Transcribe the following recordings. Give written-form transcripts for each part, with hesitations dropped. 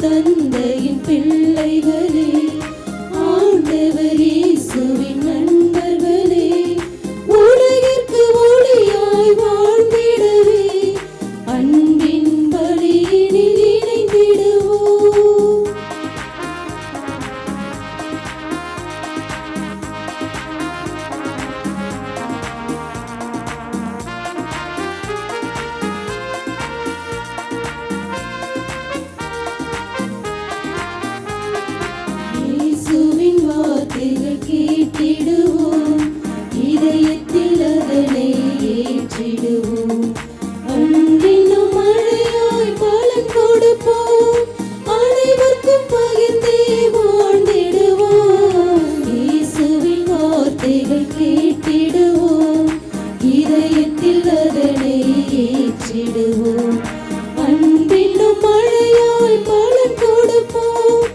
தந்தையின் பிள்ளைகளே, ஆண்டவர் இயேசுவின் நண்பர்களே, உலகிற்கு ஒளியாய் வாழ்ந்திடவே அன்பின் பலியினில் இணைந்திடுவோம். இயேசுவின் வார்த்தைகள் கேட்டிடுவோம், இதயத்தில் அதனை ஏற்றிடுவோம். அன்பினும் மழையாய் பலன் கொடுப்போம், அனைவருக்கும் பகிர்ந்தே வாழ்ந்திடுவோம். இயேசுவின் வார்த்தைகள் கேட்டிடுவோம், இதயத்தில் அதனை ஏற்றிடுவோம். அன்பினும் மழையாய் பலன் கொடுப்போம்,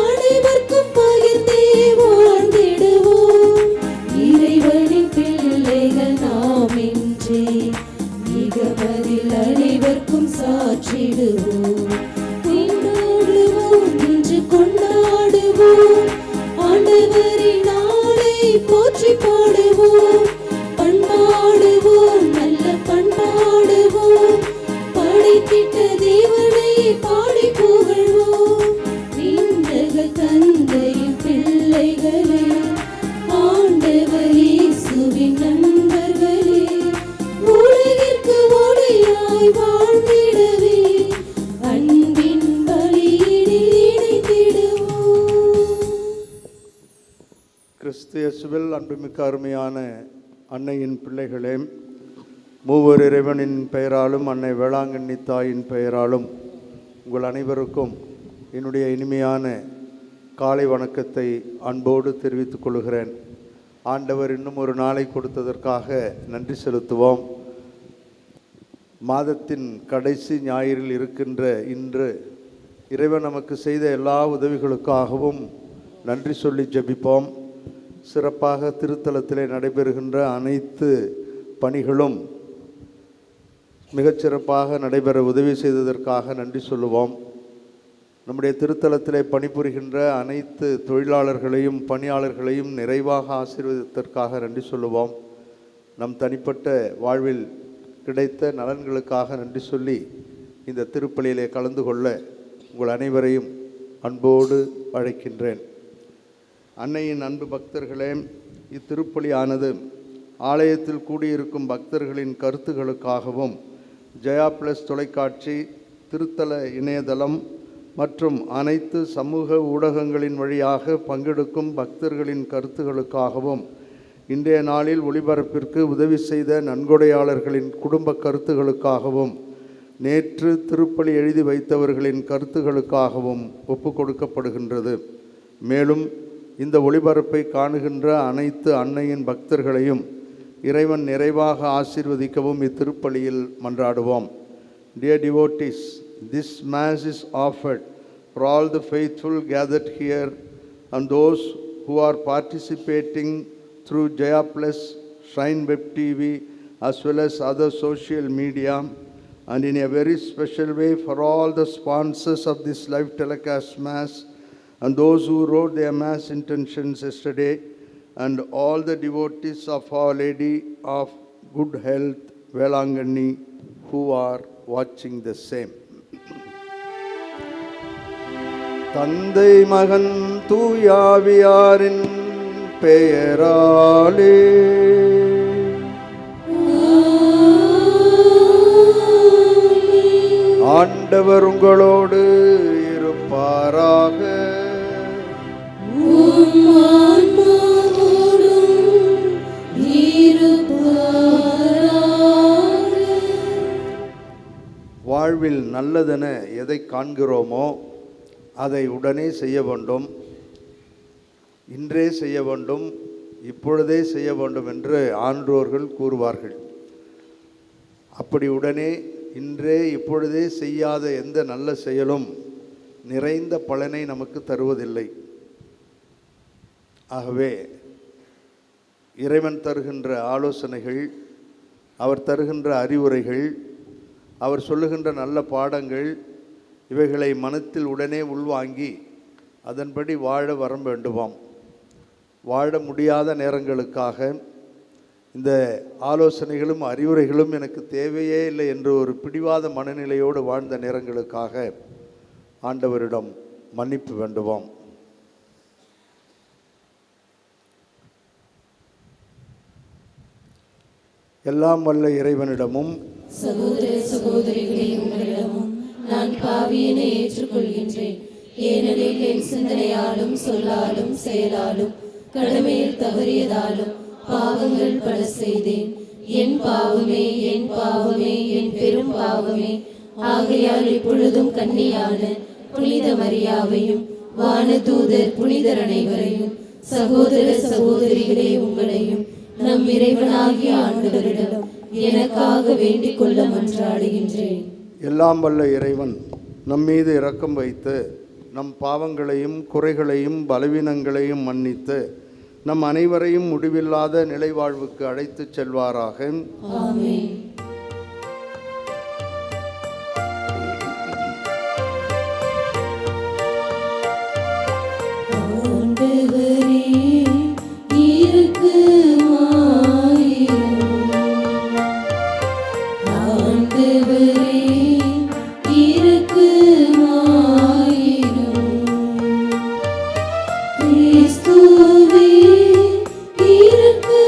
அனைவருக்கும் பகிர்ந்தே வாழ்ந்திடுவோம். இறைவனின் பிள்ளைகள் நாம் என்றே மிகமதில் அனைவருக்கும் சாற்றிடுவோம். கொண்டாடுவோம், இன்று கொண்டாடுவோம், ஆண்டவரின் நாளை போற்றி பாடுவோம். பண்பாடுவோம், நல்ல பண்பாடுவோம், படைத்திட்ட தேவனை பாடி புகழ்வோம். விண்ணக தந்தையின் பிள்ளைகளே, ஆண்டவர் இயேசுவின் நண்பர்களே, உலகிற்கு ஒளியாய் வாழ்ந்திடவே அன்பின் பலியினில் இணைந்திடுவோம். கிறிஸ்து இயேசுவில் அன்புமிக்க அருமையான அன்னையின் பிள்ளைகளே, மூவர் இறைவனின் பெயராலும் அன்னை வேளாங்கண்ணி தாயின் பெயராலும் உங்கள் அனைவருக்கும் என்னுடைய இனிமையான காலை வணக்கத்தை அன்போடு தெரிவித்துக் கொள்கிறேன். ஆண்டவர் இன்னும் ஒரு நாளை கொடுத்ததற்காக நன்றி செலுத்துவோம். மாதத்தின் கடைசி ஞாயிறில் இருக்கின்ற இன்று இறைவன் நமக்கு செய்த எல்லா உதவிகளுக்காகவும் நன்றி சொல்லி ஜெபிப்போம். சிறப்பாக திருத்தலத்திலே நடைபெறுகின்ற அனைத்து பணிகளும் மிகச்சிறப்பாக நடைபெற உதவி செய்ததற்காக நன்றி சொல்லுவோம். நம்முடைய திருத்தலத்திலே பணிபுரிகின்ற அனைத்து தொழிலாளர்களையும் பணியாளர்களையும் நிறைவாக ஆசீர்வதித்ததற்காக நன்றி சொல்லுவோம். நம் தனிப்பட்ட வாழ்வில் கிடைத்த நலன்களுக்காக நன்றி சொல்லி இந்த திருப்பலியிலே கலந்து கொள்ள உங்கள் அனைவரையும் அன்போடு அழைக்கின்றேன். அன்னையின் அன்பு பக்தர்களே, இத்திருப்பலியானது ஆலயத்தில் கூடியிருக்கும் பக்தர்களின் கருத்துகளுக்காகவும் ஜெயா பிளஸ் தொலைக்காட்சி, திருத்தல இணையதளம் மற்றும் அனைத்து சமூக ஊடகங்களின் வழியாக பங்கெடுக்கும் பக்தர்களின் கருத்துகளுக்காகவும் இன்றைய நாளில் ஒளிபரப்பிற்கு உதவி செய்த நன்கொடையாளர்களின் குடும்ப கருத்துகளுக்காகவும் நேற்று திருப்பலி எழுதி வைத்தவர்களின் கருத்துகளுக்காகவும் ஒப்பு கொடுக்கப்படுகின்றது. மேலும் இந்த ஒளிபரப்பை காணுகின்ற அனைத்து அன்னையின் பக்தர்களையும் இறைவன் நிறைவாக ஆசீர்வதிக்கவும் இத்திருப்பலியில் மன்றாடுவோம். Dear devotees, this mass is offered for all the faithful gathered here and those who are participating through Jaya Plus, Shrine Web TV as well as other social media, and in a very special way for all the sponsors of this live telecast mass and those who wrote their mass intentions yesterday, and all the devotees of Our Lady of Good Health, Velanganni, who are watching the same. தந்தை மகன் தூயாவியாரின் பெயராலே ஆண்டவர் உங்களோடு இருப்பாராக. வாழ்வில் நல்லதென எதை காண்கிறோமோ அதை உடனே செய்ய வேண்டும், இன்றே செய்ய வேண்டும், இப்பொழுதே செய்ய வேண்டும் என்று ஆன்றோர்கள் கூறுவார்கள். அப்படி உடனே இன்றே இப்பொழுதே செய்யாத எந்த நல்ல செயலும் நிறைந்த பலனை நமக்கு தருவதில்லை. ஆகவே இறைவன் தருகின்ற ஆலோசனைகள், அவர் தருகின்ற அறிவுரைகள், அவர் சொல்லுகின்ற நல்ல பாடங்கள் இவைகளை மனத்தில் உடனே உள்வாங்கி அதன்படி வாழ வரம் வேண்டுமாம். வாழ முடியாத நேரங்களுக்காக இந்த ஆலோசனைகளும் அறிவுரைகளும் எனக்கு தேவையே இல்லை என்று ஒரு பிடிவாத மனநிலையோடு வாழ்ந்த நேரங்களுக்காக ஆண்டவரிடம் மன்னிப்பு வேண்டுவோம். எல்லாம் வல்ல இறைவனிடமும் சகோதர சகோதரிகளே, உங்களிடமும் நான் பாவியனை ஏற்றுக்கொள்கின்றேன். ஏனெனில் என் சிந்தனையாலும் சொல்லாலும் செயலாலும் கடமையில் தவறியதாலும் பாவங்கள் பல செய்தேன். என் பாவமே, என் பாவமே, என் பெரும் பாவமே. ஆகையால் இப்பொழுதும் கன்னியான புனித மரியாவையும் வானதூதர் புனிதர் அனைவரையும் சகோதர சகோதரிகளே உங்களையும் நம் இறைவனாகிய ஆண்டவரிடம் எனக்காக வேண்டிக் கொள்ள மன்றாடுகின்றேன். எல்லாம் வல்ல இறைவன் நம் மீது இரக்கம் வைத்து நம் பாவங்களையும் குறைகளையும் பலவீனங்களையும் மன்னித்து நம் அனைவரையும் முடிவில்லாத நிலைவாழ்வுக்கு அழைத்துச் செல்வாராக. ஆமென். ஆண்டவரே இரக்கமாயிரும். ஆண்டவரே இரக்கமாயிரும். கிறிஸ்துவே இரக்கமாயிரும்.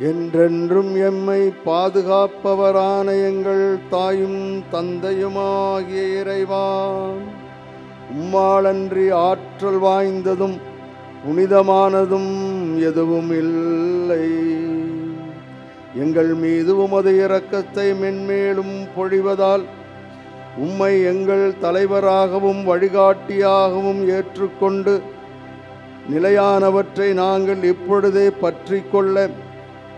என்றென்றும் எம்மை பாதுகாப்பவரான எங்கள் தாயும் தந்தையுமாகிய இறைவா, உம்மாலன்றி ஆற்றல் வாய்ந்ததும் புனிதமானதும் எதுவும் இல்லை. எங்கள் மீது உமது இரக்கத்தை மென்மேலும் பொழிவதால் உம்மை எங்கள் தலைவராகவும் வழிகாட்டியாகவும் ஏற்றுக்கொண்டு நிலையானவற்றை நாங்கள் இப்பொழுதே பற்றி கொள்ள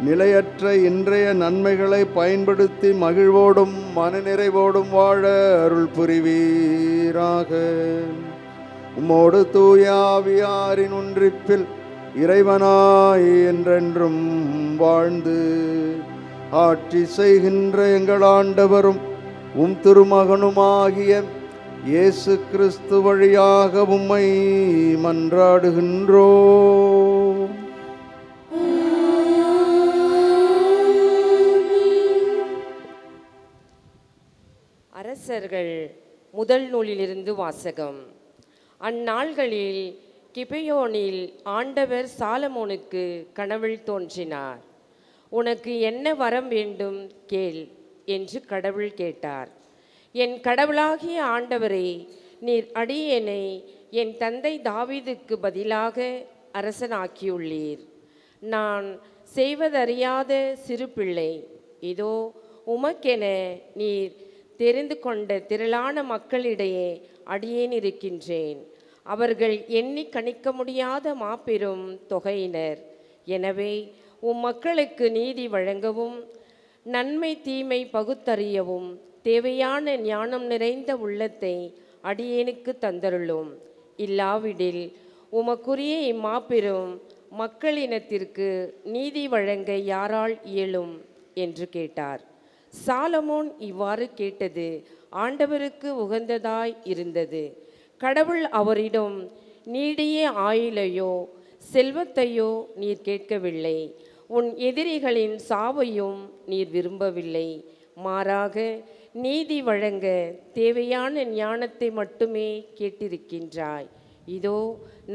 நிலையற்ற இன்றைய நன்மைகளை பயன்படுத்தி மகிழ்வோடும் மனநிறைவோடும் வாழ அருள் புரிவீராக. உம்மோடு தூய ஆவியாரின் ஒன்றிப்பில் இறைவனாய் என்றென்றும் வாழ்ந்து ஆட்சி செய்கின்ற எங்கள் ஆண்டவரும் உம் திருமகனுமாகிய இயேசு கிறிஸ்து வழியாக உம்மை மன்றாடுகின்றோம். அரசர்கள் முதல் நூலிலிருந்து வாசகம். அந்நாள்களில் கிபெயோனில் ஆண்டவர் சாலமோனுக்கு கனவில் தோன்றினார். உனக்கு என்ன வரம் வேண்டும் கேள் என்று கடவுள் கேட்டார். என் கடவுளாகிய ஆண்டவரே, நீர் அடியேனை என் தந்தை தாவீதுக்கு பதிலாக அரசனாக்கியுள்ளீர். நான் செய்வதறியாத சிறு பிள்ளை. இதோ உமக்கென நீர் தெரிந்து கொண்ட திரளான மக்களிடையே அடியேன் இருக்கின்றேன். அவர்கள் எண்ணி கணிக்க முடியாத மாபெரும் தொகையினர். எனவே உம் மக்களுக்கு நீதி வழங்கவும் நன்மை தீமை பகுத்தறியவும் தேவையான ஞானம் நிறைந்த உள்ளத்தை அடியேனுக்கு தந்தருளும். இல்லாவிடில் உமக்குரிய இம்மாபெரும் மக்களினத்திற்கு நீதி வழங்க யாரால் இயலும் என்று கேட்டார். சாலமோன் இவ்வாறு கேட்டது ஆண்டவருக்கு உகந்ததாய் இருந்தது. கடவுள் அவரிடம், நீடிய ஆயுளையோ செல்வத்தையோ நீர் கேட்கவில்லை, உன் எதிரிகளின் சாவையும் நீர் விரும்பவில்லை. மாறாக நீதி வழங்க தேவையான ஞானத்தை மட்டுமே கேட்டிருக்கின்றாய். இதோ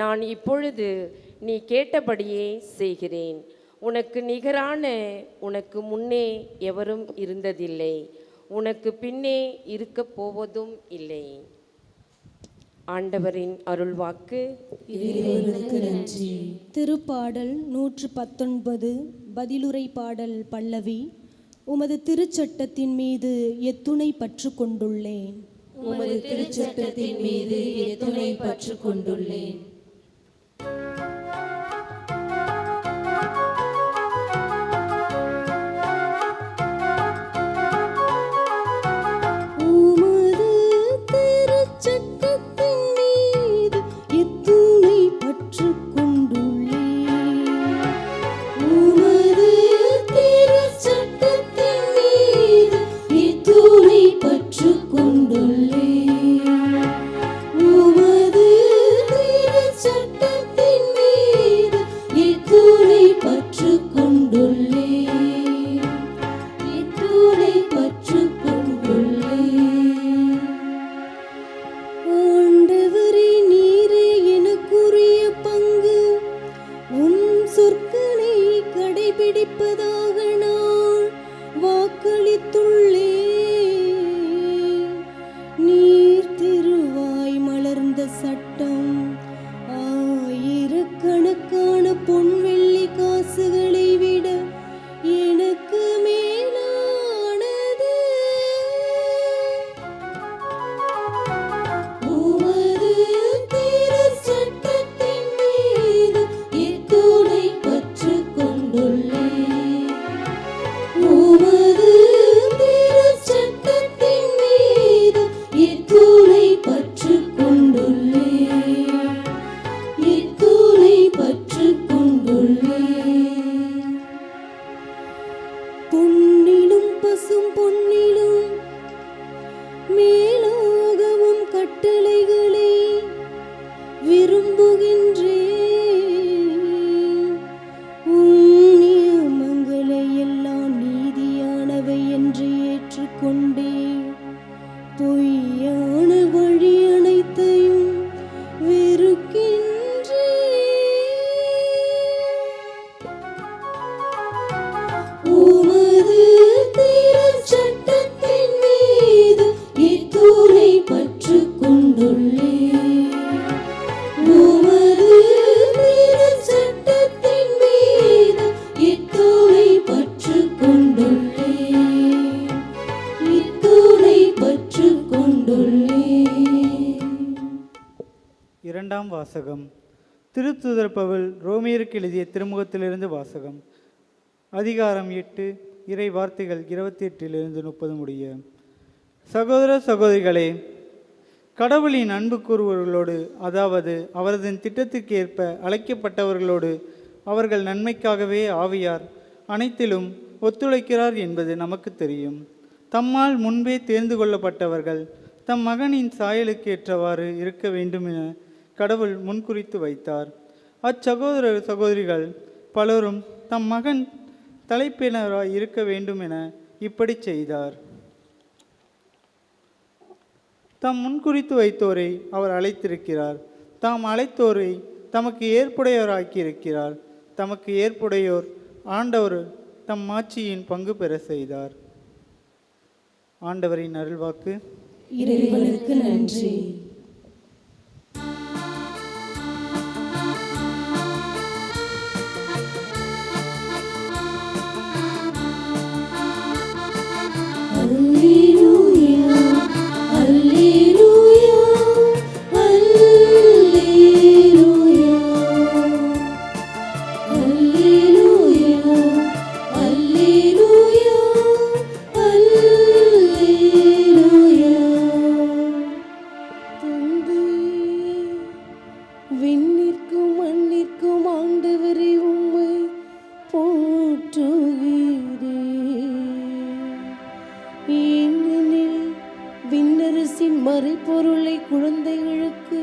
நான் இப்பொழுது நீ கேட்டபடியே செய்கிறேன். உனக்கு நிகரான உனக்கு முன்னே எவரும் இருந்ததில்லை, உனக்கு பின்னே இருக்கப் போவதும் இல்லை. ஆண்டவரின் அருள்வாக்கு. இறைவனுக்கு நன்றி. திருப்பாடல் 119 பதிலுரை பாடல் பல்லவி. உமது திருச்சட்டத்தின் மீது எத்துணை பற்று கொண்டுள்ளேன். உமது திருச்சட்டத்தின் மீது எத்துணை பற்று கொண்டுள்ளேன். பற்று கொண்டு இரண்டாம் வாசகம். திருத்தூதர் பவுல் ரோமியருக்கு எழுதிய திருமுகத்திலிருந்து வாசகம். அதிகாரம் 8, இறை வார்த்தைகள் 28 30 முடிய. சகோதர சகோதரிகளே, கடவுளின் அன்பு கூறுபவர்களோடு, அதாவது அவரது திட்டத்திற்கு ஏற்ப அழைக்கப்பட்டவர்களோடு அவர்கள் நன்மைக்காகவே ஆவியார் அனைத்திலும் ஒத்துழைக்கிறார் என்பது நமக்கு தெரியும். தம்மால் முன்பே தேர்ந்து கொள்ளப்பட்டவர்கள் தம் மகனின் சாயலுக்கு ஏற்றவாறு இருக்க வேண்டும் என கடவுள் முன்குறித்து வைத்தார். அச்சகோதர சகோதரிகள் பலரும் தம் மகன் தலைப்பினராய் இருக்க வேண்டும் என இப்படி செய்தார். தாம் முன்குறித்து வைத்தோரை அவர் அழைத்திருக்கிறார். தாம் அழைத்தோரை தமக்கு ஏற்புடையோராக்கியிருக்கிறார். தமக்கு ஏற்புடையோர் ஆண்டவர் தம் ஆட்சியின் பங்கு பெற செய்தார். ஆண்டவரின் அருள்வாக்கு. இறைவனுக்கு நன்றி. விண்ணிற்கும் மண்ணிற்கும் ஆண்டவரே உம்மை போற்றுகிறேன். ஏனெனில் விண்ணரசின் மறைபொருளை குழந்தைகளுக்கு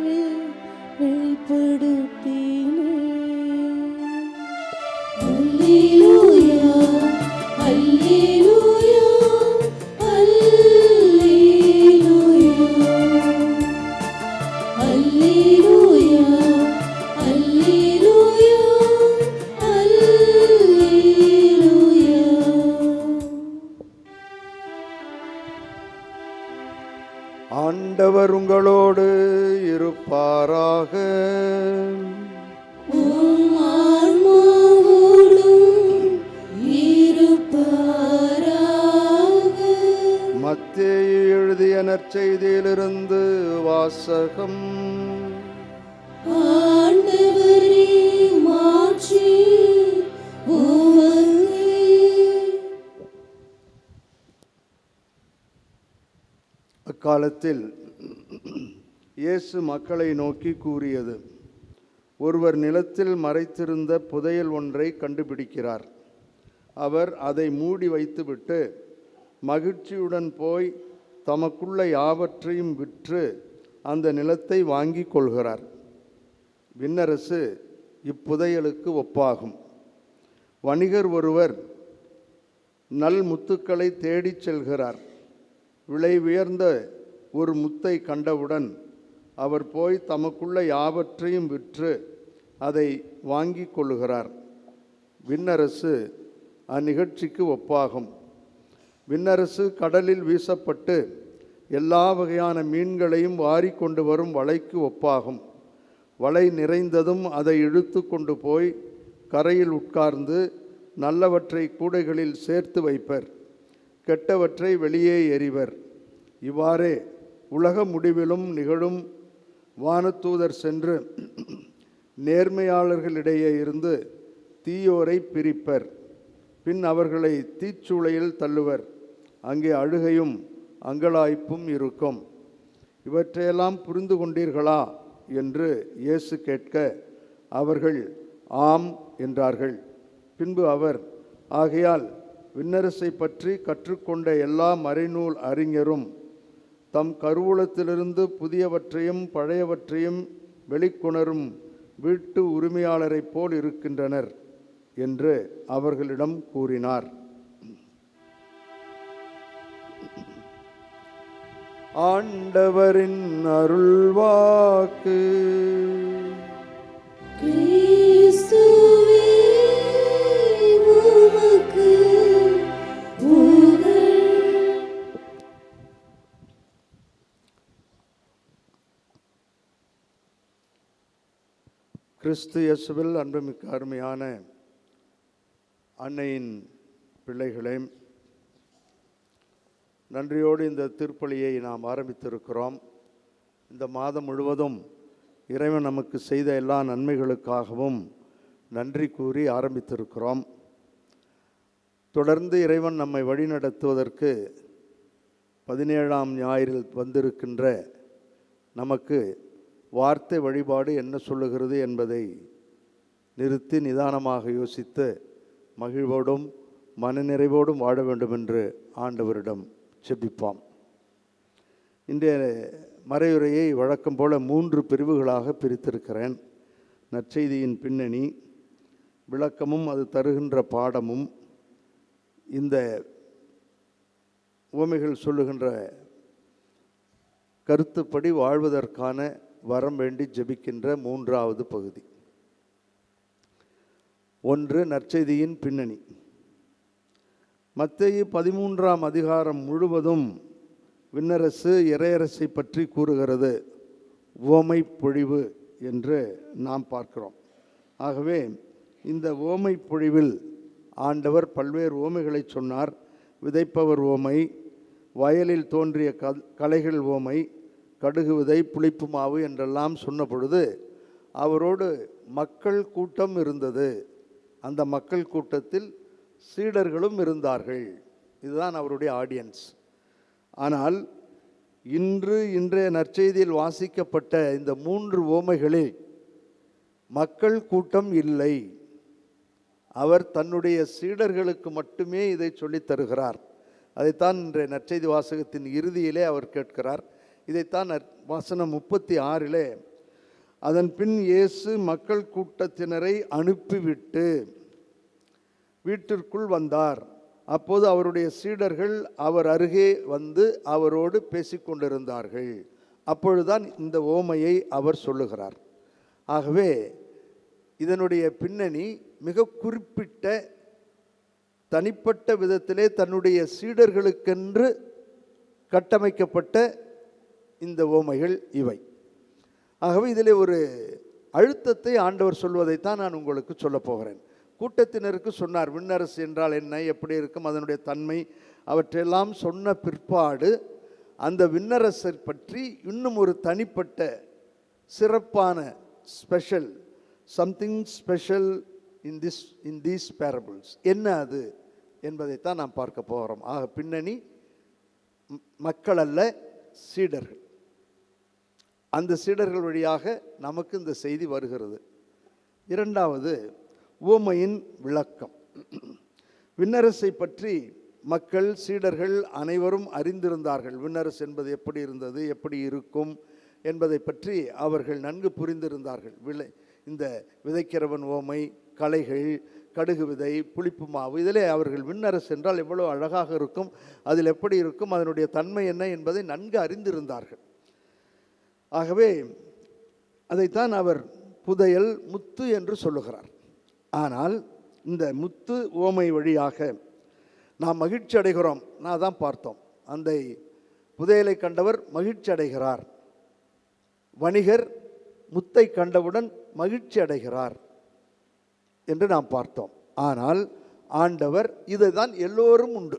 வெளிப்படுத்தினே. அல்லேலூயா, அல்லேலூயா, அல்லேலூயா, அல்லேலூயா, அல்லேலூயா, அல்லேலூயா. ஆண்டவர் உங்களோடு இருப்பாராக. உம் ஆன்மாவோடும் இருப்பாராக. மத்தேயு எழுதிய நற்செய்தியிலிருந்து வாசகம். ஆண்டவரே, மாட்சி உமக்கே. அக்காலத்தில் இயேசு மக்களை நோக்கி கூறியது: ஒருவர் நிலத்தில் மறைத்திருந்த புதையல் ஒன்றை கண்டுபிடிக்கிறார். அவர் அதை மூடி வைத்துவிட்டு மகிழ்ச்சியுடன் போய் தமக்குள்ள யாவற்றையும் விற்று அந்த நிலத்தை வாங்கி கொள்கிறார். விண்ணரசு இப்புதையலுக்கு ஒப்பாகும். வணிகர் ஒருவர் நல் முத்துக்களை தேடிச் செல்கிறார். விலை உயர்ந்த ஒரு முத்தை கண்டவுடன் அவர் போய் தமக்குள்ள யாவற்றையும் விற்று அதை வாங்கி கொள்ளுகிறார். விண்ணரசு அந்நிகழ்ச்சிக்கு ஒப்பாகும். விண்ணரசு கடலில் வீசப்பட்டு எல்லா வகையான மீன்களையும் வாரி கொண்டு வரும் வலைக்கு ஒப்பாகும். வலை நிறைந்ததும் அதை இழுத்து கொண்டு போய் கரையில் உட்கார்ந்து நல்லவற்றை கூடைகளில் சேர்த்து வைப்பர், கெட்டவற்றை வெளியே எறிவர். இவ்வாறே உலக முடிவிலும் நிகழும். வானதூதர் சென்று நேர்மையாளர்களிடையே இருந்து தீயோரை பிரிப்பர். பின் அவர்களை தீச்சூளையில் தள்ளுவர். அங்கே அழுகையும் அங்கலாய்ப்பும் இருக்கும். இவற்றையெல்லாம் புரிந்து கொண்டீர்களா என்று இயேசு கேட்க அவர்கள் ஆம் என்றார்கள். பின்பு அவர், ஆகையால் விண்ணரசை பற்றி கற்றுக்கொண்ட எல்லா மறைநூல் அறிஞரும் தம் கருவூலத்திலிருந்து புதியவற்றையும் பழையவற்றையும் வெளிக்கொணரும் வீட்டு உரிமையாளரைப் போல் இருக்கின்றனர் என்று அவர்களிடம் கூறினார். ஆண்டவரின் அருள்வாக்கு. கிறிஸ்துவே, உமக்கு புகழ். கிறிஸ்து இயேசுவில் அன்புமிக்க அருமையான அன்னையின் பிள்ளைகளே, நன்றியோடு இந்த திருப்பலியை நாம் ஆரம்பித்திருக்கிறோம். இந்த மாதம் முழுவதும் இறைவன் நமக்கு செய்த எல்லா நன்மைகளுக்காகவும் நன்றி கூறி ஆரம்பித்திருக்கிறோம். தொடர்ந்து இறைவன் நம்மை வழிநடத்துவதற்கு 17ஆம் ஞாயிறில் வந்திருக்கின்ற நமக்கு வார்த்தை வழிபாடு என்ன சொல்லுகிறது என்பதை நிறுத்தி நிதானமாக யோசித்து மகிழ்வோடும் மனநிறைவோடும் வாழ வேண்டும் என்று ஆண்டவரிடம் செபிப்போம். இன்றைய மறையுரையை வழக்கம் போல 3 பிரிவுகளாக பிரித்திருக்கிறேன். நற்செய்தியின் பின்னணி, விளக்கமும் அது தருகின்ற பாடமும், இந்த உவமைகள் சொல்லுகின்ற கருத்துப்படி வாழ்வதற்கான வரம் வேண்டி ஜெபிக்கின்ற 3வது பகுதி. 1. நற்செய்தியின் பின்னணி. மத்தேயு 13ஆம் அதிகாரம் முழுவதும் விண்ணரசு இறையரசை பற்றி கூறுகிறது. உவமை பொழிவு என்று நாம் பார்க்கிறோம். ஆகவே இந்த உவமை பொழிவில் ஆண்டவர் பல்வேறு உவமைகளை சொன்னார். விதைப்பவர் உவமை, வயலில் தோன்றிய களைகள் உவமை, கடுகு விதை, புளிப்பு மாவு என்றெல்லாம் சொன்ன பொழுது அவரோடு மக்கள் கூட்டம் இருந்தது. அந்த மக்கள் கூட்டத்தில் சீடர்களும் இருந்தார்கள். இதுதான் அவருடைய ஆடியன்ஸ். ஆனால் இன்றைய நற்செய்தியில் வாசிக்கப்பட்ட இந்த 3 உவமைகளில் மக்கள் கூட்டம் இல்லை. அவர் தன்னுடைய சீடர்களுக்கு மட்டுமே இதை சொல்லித் தருகிறார். அதைத்தான் இன்றைய நற்செய்தி வாசகத்தின் இறுதியிலே அவர் கேட்கிறார். இதைத்தான் வசனம் 36 அதன் பின் இயேசு மக்கள் கூட்டத்தினரை அனுப்பிவிட்டு வீட்டிற்குள் வந்தார். அப்போது அவருடைய சீடர்கள் அவர் அருகே வந்து அவரோடு பேசிக்கொண்டிருந்தார்கள். அப்பொழுதுதான் இந்த உவமையை அவர் சொல்லுகிறார். ஆகவே இதனுடைய பின்னணி மிக குறிப்பிட்ட தனிப்பட்ட விதத்திலே தன்னுடைய சீடர்களுக்கென்று கட்டமைக்கப்பட்ட இந்த உவமைகள் இவை. ஆகவே இதில் ஒரு அழுத்தத்தை ஆண்டவர் சொல்வதைத்தான் நான் உங்களுக்கு சொல்ல போகிறேன். கூட்டத்தினருக்கு சொன்னார், விண்ணரசு என்றால் என்ன, எப்படி இருக்கும், அதனுடைய தன்மை, அவற்றையெல்லாம் சொன்ன பிற்பாடு அந்த விண்ணரசை பற்றி இன்னும் ஒரு தனிப்பட்ட சிறப்பான special, something special in these parables, என்ன அது என்பதைத்தான் நாம் பார்க்க போகிறோம். ஆக பின்னணி மக்கள் அல்ல, சீடர்கள். அந்த சீடர்கள் வழியாக நமக்கு இந்த செய்தி வருகிறது. 2வது உவமையின் விளக்கம். விண்ணரசை பற்றி மக்கள், சீடர்கள் அனைவரும் அறிந்திருந்தார்கள். விண்ணரசு என்பது எப்படி இருந்தது, எப்படி இருக்கும் என்பதை பற்றி அவர்கள் நன்கு புரிந்திருந்தார்கள். இந்த விதைக்கிறவன் உவமை, களைகள், கடுகு விதை, புளிப்பு மாவு, இதிலே அவர்கள் விண்ணரசு என்றால் எவ்வளோ அழகாக இருக்கும், அதில் எப்படி இருக்கும், அதனுடைய தன்மை என்ன என்பதை நன்கு அறிந்திருந்தார்கள். ஆகவே அதைத்தான் அவர் புதையல், முத்து என்று சொல்லுகிறார். ஆனால் இந்த முத்து உவமை வழியாக நாம் மகிழ்ச்சி அடைகிறோம். நான் தான் பார்த்தோம், அந்த புதையலை கண்டவர் மகிழ்ச்சி அடைகிறார். வணிகர் முத்தை கண்டவுடன் மகிழ்ச்சி அடைகிறார் என்று நாம் பார்த்தோம். ஆனால் ஆண்டவர் இதை தான் எல்லோரும் உண்டு,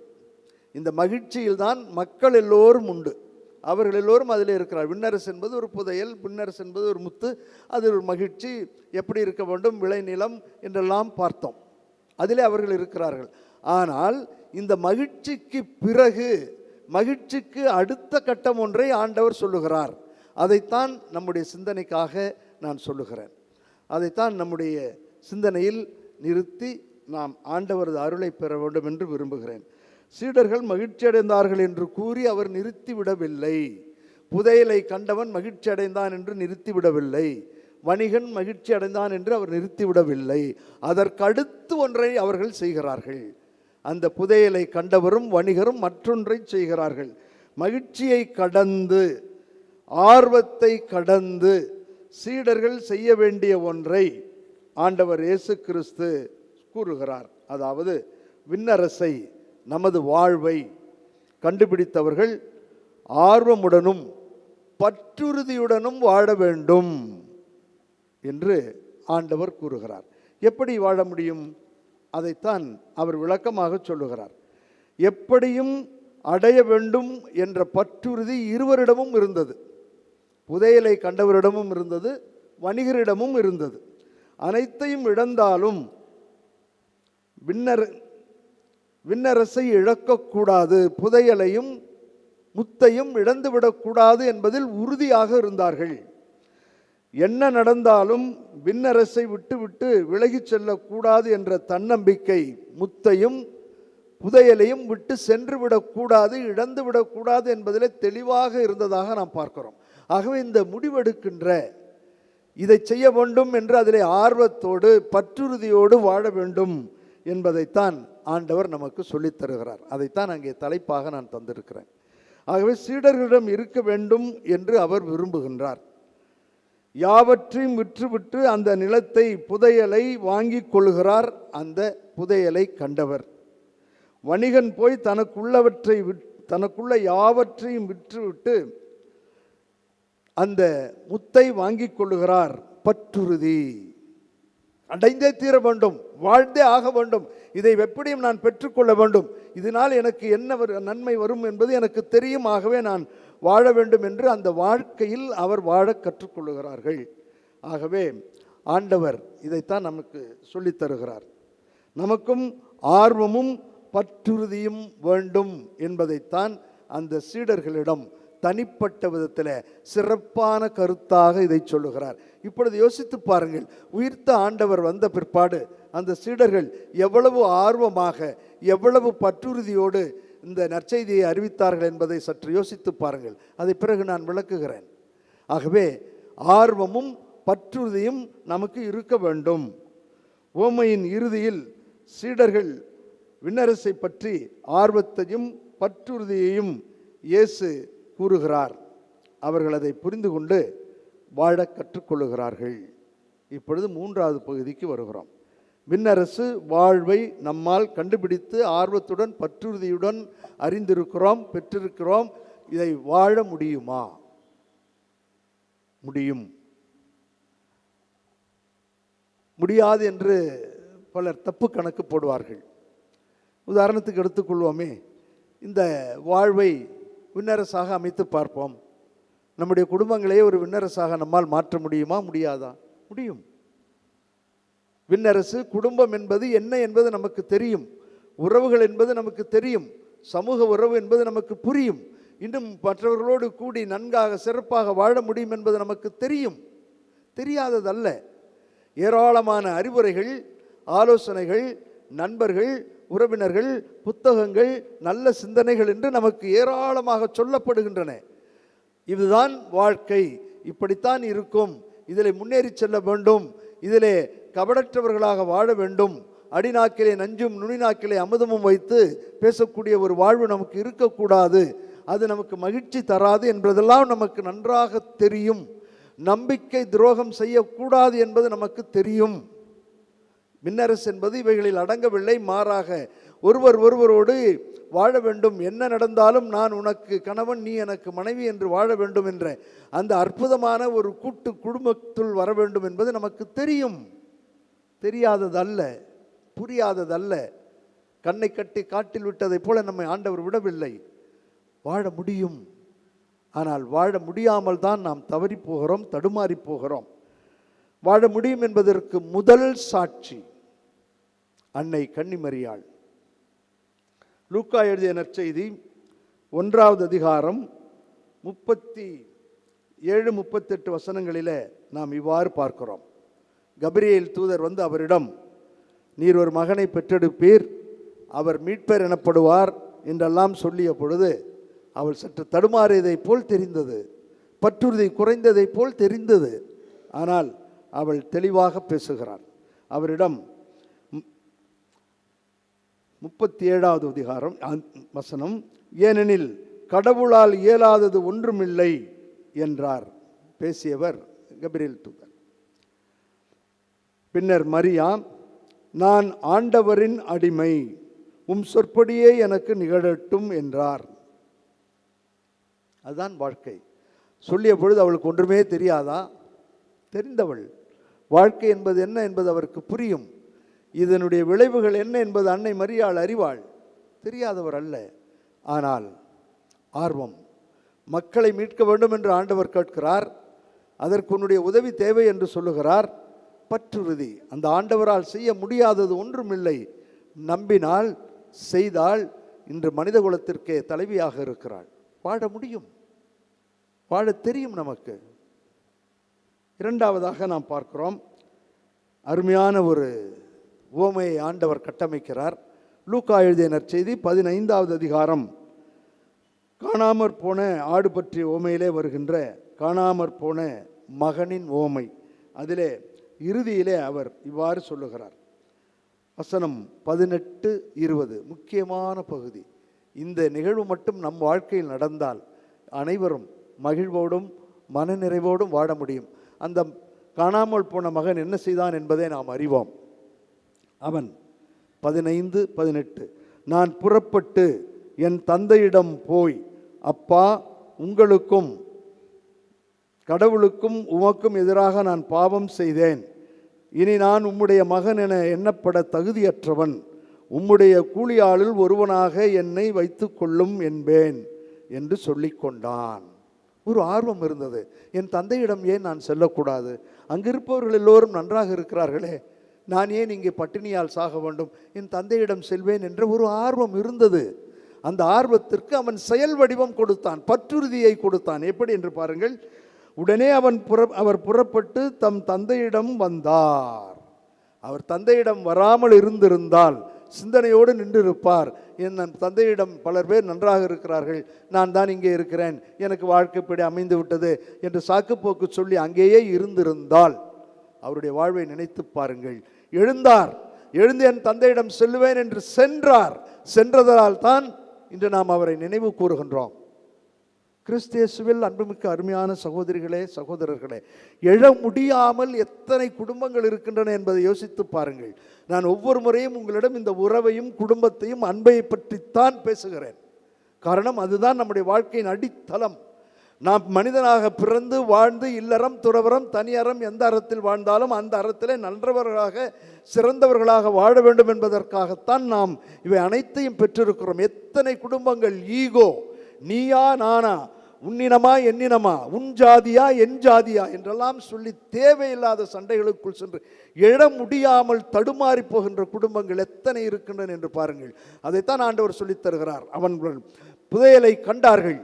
இந்த மகிழ்ச்சியில்தான் மக்கள் எல்லோரும் உண்டு, அவர்கள் எல்லோரும் அதில் இருக்கிறார். விண்ணரசு என்பது ஒரு புதையல், விண்ணரசு என்பது ஒரு முத்து, அது ஒரு மகிழ்ச்சி, எப்படி இருக்க வேண்டும், விளைநிலம் என்றெல்லாம் பார்த்தோம். அதிலே அவர்கள் இருக்கிறார்கள். ஆனால் இந்த மகிழ்ச்சிக்கு பிறகு, மகிழ்ச்சிக்கு அடுத்த கட்டம் ஒன்றை ஆண்டவர் சொல்லுகிறார். அதைத்தான் நம்முடைய சிந்தனைக்காக நான் சொல்லுகிறேன். அதைத்தான் நம்முடைய சிந்தனையில் நிறுத்தி நாம் ஆண்டவரது அருளை பெற வேண்டும் என்று விரும்புகிறேன். சீடர்கள் மகிழ்ச்சி அடைந்தார்கள் என்று கூறி அவர் நிறுத்திவிடவில்லை. புதையலை கண்டவன் மகிழ்ச்சி அடைந்தான் என்று நிறுத்திவிடவில்லை. வணிகன் மகிழ்ச்சி அடைந்தான் என்று அவர் நிறுத்திவிடவில்லை. அதற்கடுத்து ஒன்றை அவர்கள் செய்கிறார்கள். அந்த புதையலை கண்டவரும் வணிகரும் மற்றொன்றை செய்கிறார்கள். மகிழ்ச்சியை கடந்து, ஆர்வத்தை கடந்து சீடர்கள் செய்ய வேண்டிய ஒன்றை ஆண்டவர் இயேசு கிறிஸ்து கூறுகிறார். அதாவது விண்ணரசை, நமது வாழ்வை கண்டுபிடித்தவர்கள் ஆர்வமுடனும் பற்றுறுதியுடனும் வாழ வேண்டும் என்று ஆண்டவர் கூறுகிறார். எப்படி வாழ முடியும்? அதைத்தான் அவர் விளக்கமாக சொல்லுகிறார். எப்படியும் அடைய வேண்டும் என்ற பற்றுறுதி இருவரிடமும் இருந்தது. புதையலை கண்டவரிடமும் இருந்தது, வணிகரிடமும் இருந்தது. அனைத்தையும் இழந்தாலும் விண்ணரசை இழக்கக்கூடாது, புதையலையும் முத்தையும் இழந்துவிடக்கூடாது என்பதில் உறுதியாக இருந்தார்கள். என்ன நடந்தாலும் விண்ணரசை விட்டுவிட்டு விலகிச் செல்லக்கூடாது என்ற தன்னம்பிக்கை முத்தையும் புதையலையும் விட்டு சென்று விடக்கூடாது, இழந்து விடக்கூடாது என்பதிலே தெளிவாக இருந்ததாக நாம் பார்க்கிறோம். ஆகவே இந்த முடிவெடுக்கின்ற, இதை செய்ய வேண்டும் என்று அதிலே ஆர்வத்தோடு பற்றுறுதியோடு வாழ வேண்டும் என்பதைத்தான் ஆண்டவர் நமக்கு சொல்லித் தருகிறார். அதைத்தான் அங்கே தலைப்பாக நான் தந்திருக்கிறேன். ஆகவே சீடர்களிடம் இருக்க வேண்டும் என்று அவர் விரும்புகின்றார். யாவற்றையும் விற்றுவிட்டு அந்த நிலத்தை, புதையலை வாங்கி கொள்கிறார். அந்த புதையலை கண்டவர் வணிகன் போய் தனக்குள்ள யாவற்றையும் விற்றுவிட்டு அந்த முத்தை வாங்கி கொள்ளுகிறார். பற்றுறுதி, அடைந்தே தீர வேண்டும், வாழ்ந்தே ஆக வேண்டும், இதை எப்படியும் நான் பெற்றுக்கொள்ள வேண்டும், இதனால் எனக்கு என்ன நன்மை வரும் என்பது எனக்கு தெரியும், ஆகவே நான் வாழ வேண்டும் என்று அந்த வாழ்க்கையில் அவர் வாழ கற்றுக்கொள்ளுகிறார்கள். ஆகவே ஆண்டவர் இதைத்தான் நமக்கு சொல்லித் தருகிறார். நமக்கும் ஆர்வமும் பற்றுறுதியும் வேண்டும் என்பதைத்தான் அந்த சீடர்களிடம் தனிப்பட்ட விதத்தில் சிறப்பான கருத்தாக இதை சொல்லுகிறார். இப்பொழுது யோசித்து பாருங்கள், உயிர்த்த ஆண்டவர் வந்த பிற்பாடு அந்த சீடர்கள் எவ்வளவு ஆர்வமாக, எவ்வளவு பற்றுறுதியோடு இந்த நற்செய்தியை அறிவித்தார்கள் என்பதை சற்று யோசித்து பாருங்கள். அதை பிறகு நான் விளக்குகிறேன். ஆகவே ஆர்வமும் பற்றுறுதியும் நமக்கு இருக்க வேண்டும். ஓமையின் இறுதியில் சீடர்கள் விண்ணரசை பற்றி ஆர்வத்தையும் பற்றுறுதியையும் இயேசு கூறுகிறார். அவர்கள் அதை புரிந்து கொண்டு வாழ கற்றுக்கொள்ளுகிறார்கள். இப்பொழுது மூன்றாவது பகுதிக்கு வருகிறோம். விண்ணரசு வாழ்வை நம்மால் கண்டுபிடித்து ஆர்வத்துடன் பற்றுறுதியுடன் அறிந்திருக்கிறோம், பெற்றிருக்கிறோம். இதை வாழ முடியுமா? முடியும். முடியாது என்று பலர் தப்பு கணக்கு போடுவார்கள். உதாரணத்துக்கு எடுத்துக்கொள்வோமே, இந்த வாழ்வை விண்ணரசாக அமைத்து பார்ப்போம். நம்முடைய குடும்பங்களையே ஒரு விண்ணரசாக நம்மால் மாற்ற முடியுமா? முடியாதா? முடியும். விண்ணரசு, குடும்பம் என்பது என்ன என்பது நமக்கு தெரியும், உறவுகள் என்பது நமக்கு தெரியும், சமூக உறவு என்பது நமக்கு புரியும், இன்னும் மற்றவர்களோடு கூடி நன்காக சிறப்பாக வாழ முடியும் என்பது நமக்கு தெரியும். தெரியாததல்ல. ஏராளமான அறிவுரைகள், ஆலோசனைகள், நண்பர்கள், உறவினர்கள், புத்தகங்கள், நல்ல சிந்தனைகள் என்று நமக்கு ஏராளமாக சொல்லப்படுகின்றன. இதுதான் வாழ்க்கை, இப்படித்தான் இருக்கும், இதில் முன்னேறி செல்ல வேண்டும், இதிலே கபடற்றவர்களாக வாழ வேண்டும், அடிநாக்கிலே நஞ்சும் நுனிநாக்கிலே அமுதமும் வைத்து பேசக்கூடிய ஒரு வாழ்வு நமக்கு இருக்கக்கூடாது, அது நமக்கு மகிழ்ச்சி தராது என்பதெல்லாம் நமக்கு நன்றாக தெரியும். நம்பிக்கை துரோகம் செய்யக்கூடாது என்பது நமக்கு தெரியும். விண்ணரசு என்பது இவைகளில் அடங்கவில்லை. மாறாக ஒருவரோடு வாழ வேண்டும், என்ன நடந்தாலும் நான் உனக்கு கணவன், நீ எனக்கு மனைவி என்று வாழ வேண்டும் என்ற அந்த அற்புதமான ஒரு கூட்டு குடும்பத்துள் வர வேண்டும் என்பது நமக்கு தெரியும். தெரியாததல்ல, புரியாததல்ல. கண்ணை கட்டி காட்டில் விட்டதைப் போல நம்மை ஆண்டவர் விடவில்லை. வாழ முடியும். ஆனால் வாழ முடியாமல் தான் நாம் தவறி போகிறோம், தடுமாறி போகிறோம். வாழ முடியும் என்பதற்கு முதல் சாட்சி அன்னை கன்னிமரியாள். லூக்கா எழுதிய நற்செய்தி 1வது அதிகாரம் 37-38 வசனங்களிலே நாம் இவ்வாறு பார்க்கிறோம். கபிரியேல் தூதர் வந்து அவரிடம், நீர் ஒரு மகனை பெற்றெடுப்பீர், அவர் மீட்பர் எனப்படுவார் என்றெல்லாம் சொல்லிய பொழுது அவள் சற்று தடுமாறியதைப் போல் தெரிந்தது, பற்றுறுதி குறைந்ததைப் போல் தெரிந்தது. ஆனால் அவள் தெளிவாக பேசுகிறார். அவரிடம் 37வது அதிகாரம் வசனம், ஏனெனில் கடவுளால் இயலாதது ஒன்றுமில்லை என்றார். பேசியவர் கபிரியேல் தூதர். பின்னர் மரியா, நான் ஆண்டவரின் அடிமை, உம் சொற்படியே எனக்கு நிகழட்டும் என்றார். அதுதான் வாழ்க்கை. சொல்லிய பொழுது அவளுக்கு ஒன்றுமே தெரியாதா? தெரிந்தவள். வாழ்க்கை என்பது என்ன என்பது அவருக்கு புரியும். இதனுடைய விளைவுகள் என்ன என்பது அன்னை மரியாள் அறிவாள். தெரியாதவர் அல்ல. ஆனால் ஆர்வம். மக்களை மீட்க வேண்டும் என்று ஆண்டவர் கேட்கிறார். அதற்கு உன்னுடைய உதவி தேவை என்று சொல்லுகிறார். பற்றுறுதி. அந்த ஆண்டவரால் செய்ய முடியாதது ஒன்றுமில்லை. நம்பினால், செய்தால் இன்று மனித குலத்திற்கே தலைவியாக இருக்கிறாள். வாழ முடியும், வாழ தெரியும் நமக்கு. இரண்டாவதாக நாம் பார்க்கிறோம், அருமையான ஒரு உவமையை ஆண்டவர் கட்டமைக்கிறார். லூக்கா எழுதிய நற்செய்தி 15வது அதிகாரம் காணாமற் போன ஆடு பற்றிய உவமையிலே வருகின்ற காணாமற் போன மகனின் உவமை. அதிலே இறுதியிலே அவர் இவ்வாறு சொல்லுகிறார். வசனம் 18-20 முக்கியமான பகுதி. இந்த நிகழ்வு மட்டும் நம் வாழ்க்கையில் நடந்தால் அனைவரும் மகிழ்வோடும் மனநிறைவோடும் வாழ முடியும். அந்த காணாமல் போன மகன் என்ன செய்தான் என்பதை நாம் அறிவோம். அவன் 15-18 நான் புறப்பட்டு என் தந்தையிடம் போய், அப்பா, உங்களுக்கும் கடவுளுக்கும் உமக்கும் எதிராக நான் பாவம் செய்தேன். இனி நான் உம்முடைய மகன் என எண்ணப்பட தகுதியற்றவன். உம்முடைய கூலியாளில் ஒருவனாக என்னை வைத்து கொள்ளும் என்பேன் என்று சொல்லிக்கொண்டான். ஒரு ஆர்வம் இருந்தது. என் தந்தையிடம் ஏன் நான் செல்லக்கூடாது? அங்கிருப்பவர்கள் எல்லோரும் நன்றாக இருக்கிறார்களே, நான் ஏன் இங்கே பட்டினியால் சாக வேண்டும்? என் தந்தையிடம் செல்வேன் என்ற ஒரு ஆர்வம் இருந்தது. அந்த ஆர்வத்திற்கு அவன் செயல் வடிவம் கொடுத்தான், பற்றுறுதியை கொடுத்தான். எப்படி என்று பாருங்கள். உடனே அவர் புறப்பட்டு தம் தந்தையிடம் வந்தார். அவர் தந்தையிடம் வராமல் இருந்திருந்தால் சிந்தனையோடு நின்றிருப்பார். என் தந்தையிடம் பலர் பேர் நன்றாக இருக்கிறார்கள், நான் தான் இங்கே இருக்கிறேன், எனக்கு வாழ்க்கைப்படி அமைந்து விட்டது என்று சாக்குப்போக்கு சொல்லி அங்கேயே இருந்திருந்தால் அவருடைய வாழ்வை நினைத்து பாருங்கள். எழுந்தார், எழுந்து என் தந்தையிடம் செல்லுவேன் என்று சென்றார். சென்றதால் தான் இன்று நாம் அவரை நினைவு கூறுகின்றோம். கிறிஸ்தேசுவில் அன்புமிக்க அருமையான சகோதரிகளே, சகோதரர்களே, எழ முடியாமல் எத்தனை குடும்பங்கள் இருக்கின்றன என்பதை யோசித்து பாருங்கள். நான் ஒவ்வொரு முறையும் உங்களிடம் இந்த உறவையும் குடும்பத்தையும் அன்பை பற்றித்தான் பேசுகிறேன். காரணம், அதுதான் நம்முடைய வாழ்க்கையின் அடித்தளம். நாம் மனிதனாக பிறந்து வாழ்ந்து இல்லறம் துறவரம் தனியறம் எந்த அறத்தில் வாழ்ந்தாலும் அந்த அறத்திலே நல்லவர்களாக சிறந்தவர்களாக வாழ வேண்டும் என்பதற்காகத்தான் நாம் இவை அனைத்தையும் பெற்றிருக்கிறோம். எத்தனை குடும்பங்கள் ஈகோ, நீயா நானா, உன்னினமா என்னினமா, உன் ஜாதியா என் ஜாதியா என்றெல்லாம் சொல்லி தேவையில்லாத சண்டைகளுக்குள் சென்று எழ முடியாமல் தடுமாறி போகின்ற குடும்பங்கள் எத்தனை இருக்கின்றன என்று பாருங்கள். அதைத்தான் ஆண்டவர் சொல்லித் தருகிறார். அவர்கள் புதையலை கண்டார்கள்,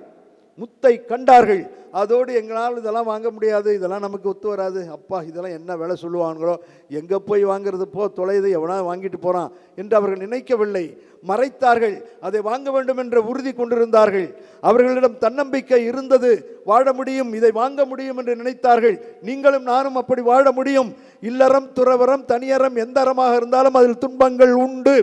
முத்தை கண்டார்கள். அதோடு எங்களால் இதெல்லாம் வாங்க முடியாது, இதெல்லாம் நமக்கு ஒத்து வராது, அப்பா இதெல்லாம் என்ன வேலை சொல்லுவாங்களோ, எங்கே போய் வாங்கிறது, போ தொலைது, எவனா வாங்கிட்டு போகிறான் என்று அவர்கள் நினைக்கவில்லை. மறைத்தார்கள். அதை வாங்க வேண்டும் என்ற உறுதி கொண்டிருந்தார்கள். அவர்களிடம் தன்னம்பிக்கை இருந்தது. வாழ முடியும், இதை வாங்க முடியும் என்று நினைத்தார்கள். நீங்களும் நானும் அப்படி வாழ முடியும். இல்லறம் துறவரம் தனியறம் எந்த அறமாக இருந்தாலும் அதில் துன்பங்கள் உண்டு,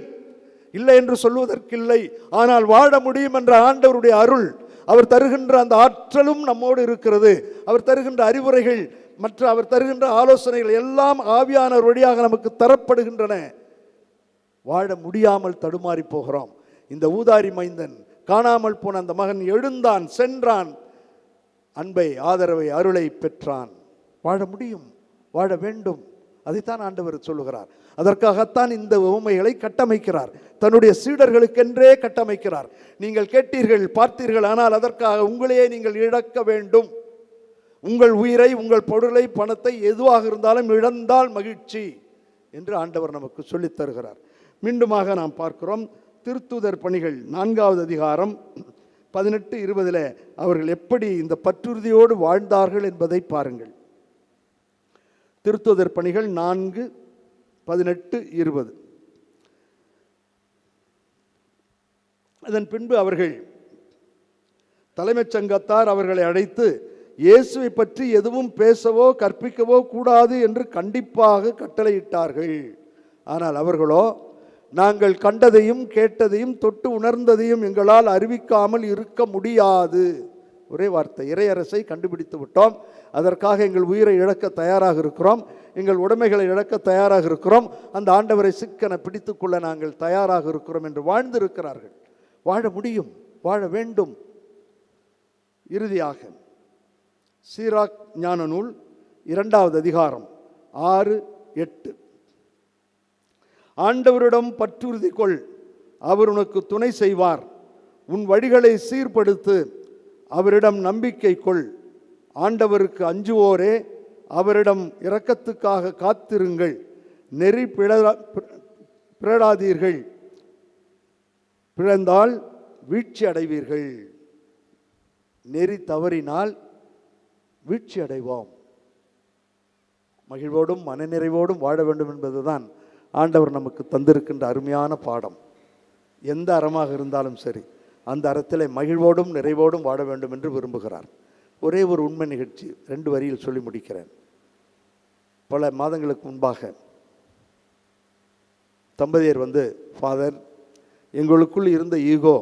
இல்லை என்று சொல்வதற்கில்லை. ஆனால் வாழ முடியும் என்ற ஆண்டவருடைய அருள், அவர் தருகின்ற அந்த ஆற்றலும் நம்மோடு இருக்கிறது. அவர் தருகின்ற அறிவுரைகள், மற்ற அவர் தருகின்ற ஆலோசனைகள் எல்லாம் ஆவியானவர் வழியாக நமக்கு தரப்படுகின்றன. வாழ முடியாமல் தடுமாறி போகிறோம். இந்த ஊதாரி மைந்தன், காணாமல் போன அந்த மகன் எழுந்தான், சென்றான், அன்பை, ஆதரவை, அருளை பெற்றான். வாழ முடியும், வாழ வேண்டும். அதைத்தான் ஆண்டவர் சொல்லுகிறார். அதற்காகத்தான் இந்த உவமைகளை கட்டமைக்கிறார். தன்னுடைய சீடர்களுக்கென்றே கட்டமைக்கிறார். நீங்கள் கேட்டீர்கள், பார்த்தீர்கள், ஆனால் அதற்காக உங்களையே நீங்கள் இழக்க வேண்டும். உங்கள் உயிரை, உங்கள் பொருளை, பணத்தை எதுவாக இருந்தாலும் இழந்தால் மகிழ்ச்சி என்று ஆண்டவர் நமக்கு சொல்லித் தருகிறார். மீண்டுமாக நாம் பார்க்கிறோம். திருத்தூதர் பணிகள் 4வது அதிகாரம் 18-20 அவர்கள் எப்படி இந்த பற்றுறுதியோடு வாழ்ந்தார்கள் என்பதை பாருங்கள். திருத்தூதர் பணிகள் 4:18-20. அதன் பின்பு அவர்கள் தலைமைச் சங்கத்தார் அவர்களை அழைத்து இயேசுவை பற்றி எதுவும் பேசவோ கற்பிக்கவோ கூடாது என்று கண்டிப்பாக கட்டளையிட்டார்கள். ஆனால் அவர்களோ, நாங்கள் கண்டதையும் கேட்டதையும் தொட்டு உணர்ந்ததையும் எங்களால் அறிவிக்காமல் இருக்க முடியாது. ஒரே வார்த்தை, இறையரசை கண்டுபிடித்து விட்டோம், அதற்காக எங்கள் உயிரை இழக்க தயாராக இருக்கிறோம், எங்கள் உடைமைகளை இழக்க தயாராக இருக்கிறோம், அந்த ஆண்டவரை சிக்கன பிடித்துக்கொள்ள நாங்கள் தயாராக இருக்கிறோம் என்று வாழ்ந்திருக்கிறார்கள். வாழ முடியும், வாழ வேண்டும். இறுதியாக சீராக் ஞான நூல் 2வது அதிகாரம் 6-8. ஆண்டவரிடம் பற்றுறுதி கொள், அவர் உனக்கு துணை செய்வார். உன் வழிகளை சீர்படுத்து, அவரிடம் நம்பிக்கை கொள், ஆண்டவருக்கு அஞ்சுவோரே, அவரிடம் இரக்கத்துக்காக காத்திருங்கள். நெறி பிறழாதீர்கள், பிறந்தால் வீழ்ச்சி அடைவீர்கள். நெறி தவறினால் வீழ்ச்சி அடைவோம். மகிழ்வோடும் மனநிறைவோடும் வாழ வேண்டும் என்பதுதான் ஆண்டவர் நமக்கு தந்திருக்கின்ற அருமையான பாடம். எந்த அறமாக இருந்தாலும் சரி, அந்த அறத்திலே மகிழ்வோடும் நிறைவோடும் வாழ வேண்டும் என்று விரும்புகிறார். ஒரே ஒரு உண்மை நிகழ்ச்சி 2 வரியில் சொல்லி முடிக்கிறேன். பல மாதங்களுக்கு முன்பாக தம்பதியர் ஃபாதர், எங்களுக்குள் இருந்த ஈகோ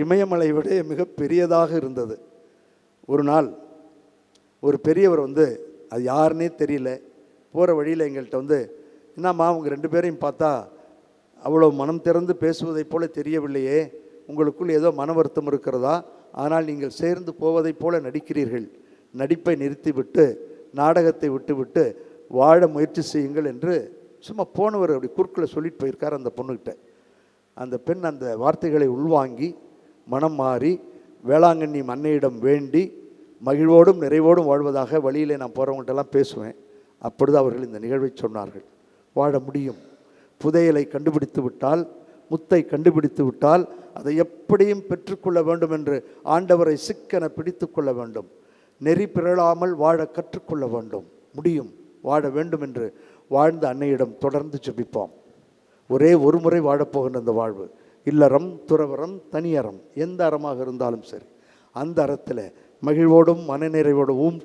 இமயமலை விட மிக பெரியதாக இருந்தது. ஒரு நாள் ஒரு பெரியவர் அது யாருன்னே தெரியல, போகிற வழியில் எங்கள்கிட்ட என்னம்மா அவங்க 2 பேரையும் பார்த்தா அவ்வளோ மனம் திறந்து பேசுவதைப் போல தெரியவில்லையே, உங்களுக்குள் ஏதோ மன வருத்தம் இருக்கிறதா? ஆனால் நீங்கள் சேர்ந்து போவதைப் போல நடிக்கிறீர்கள். நடிப்பை நிறுத்திவிட்டு நாடகத்தை விட்டுவிட்டு வாழ முயற்சி செய்யுங்கள் என்று சும்மா போனவர் அப்படி குறுக்கில் சொல்லிட்டு போயிருக்கார் அந்த பொண்ணுக்கிட்ட. அந்த பெண் அந்த வார்த்தைகளை உள்வாங்கி மனம் மாறி வேளாங்கண்ணி அன்னையிடம் வேண்டி மகிழ்வோடும் நிறைவோடும் வாழ்வதாக வழியிலே நான் போகிறவங்கள்ட்டெல்லாம் பேசுவேன். அப்பொழுது அவர்கள் இந்த நிகழ்வை சொன்னார்கள். வாழ முடியும். புதையலை கண்டுபிடித்து விட்டால், முத்தை கண்டுபிடித்து விட்டால் அதை எப்படியும் பெற்றுக்கொள்ள வேண்டும் என்று ஆண்டவரை சிக்கென பிடித்து கொள்ள வேண்டும். நெறி பிறழாமல் வாழ கற்றுக்கொள்ள வேண்டும். முடியும், வாழ வேண்டும் என்று வாழ்ந்த அன்னையிடம் தொடர்ந்து ஜெபிப்போம். ஒரே ஒரு முறை வாழப்போகின்ற அந்த வாழ்வு, இல்லறம், துறவரம், தனியறம், எந்த அறமாக இருந்தாலும் சரி, அந்த அறத்தில் மகிழ்வோடும் மனநிறைவோடும் ஊம்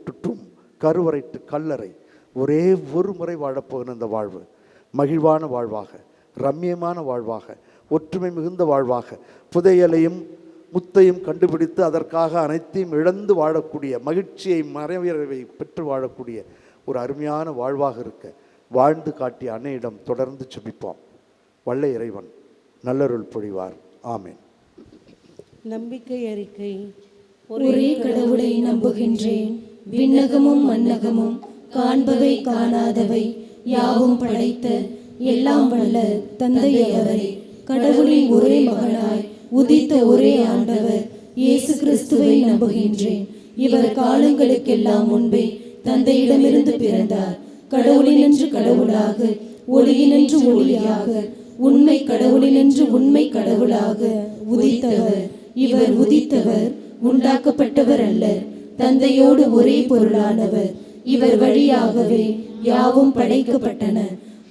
கருவறை டு கல்லறை, ஒரே ஒரு முறை வாழப்போகிற அந்த வாழ்வு மகிழ்வான வாழ்வாக, ரம்மியமான வாழ்வாக, ஒற்றுமை மிகுந்த வாழ்வாக, புதையலையும் முத்தையும் கண்டுபிடித்து அதற்காக அனைத்தையும் இழந்து வாழக்கூடிய, மகிழ்ச்சியை மறைவியவை பெற்று வாழக்கூடிய ஒரு அருமையான வாழ்வாக இருக்க வாழ்ந்து காட்டிய அன்னையிடம் தொடர்ந்து ஜெபிப்போம். வல்ல இறைவன் நல்லருள் பொழிவார். ஆமென். நம்பிக்கை அறிக்கை. ஒரே கடவுளை நம்புகின்றேன். விண்ணகமும் மண்ணகமும், காண்பவை காணாதவை யாவும் படைத்த எல்லாம் வல்ல தந்தை அவரை, கடவுளின் ஒரே மகனாய் உதித்த ஒரே ஆண்டவர் இயேசு கிறிஸ்துவை நம்புகின்றேன். இவர் காலங்களுக்கெல்லாம் முன்பே தந்தையிடமிருந்து பிறந்தார். கடவுளினின்று கடவுளாக, ஒளியினின்று ஒளியாக, உண்மை கடவுளினின்று உண்மை கடவுளாக உதித்தவர். இவர் உதித்தவர், உண்டாக்கப்பட்டவர் அல்ல, தந்தையோடு ஒரே பொருளானவர். இவர் வழியாகவே யாவும் படைக்கப்பட்டன.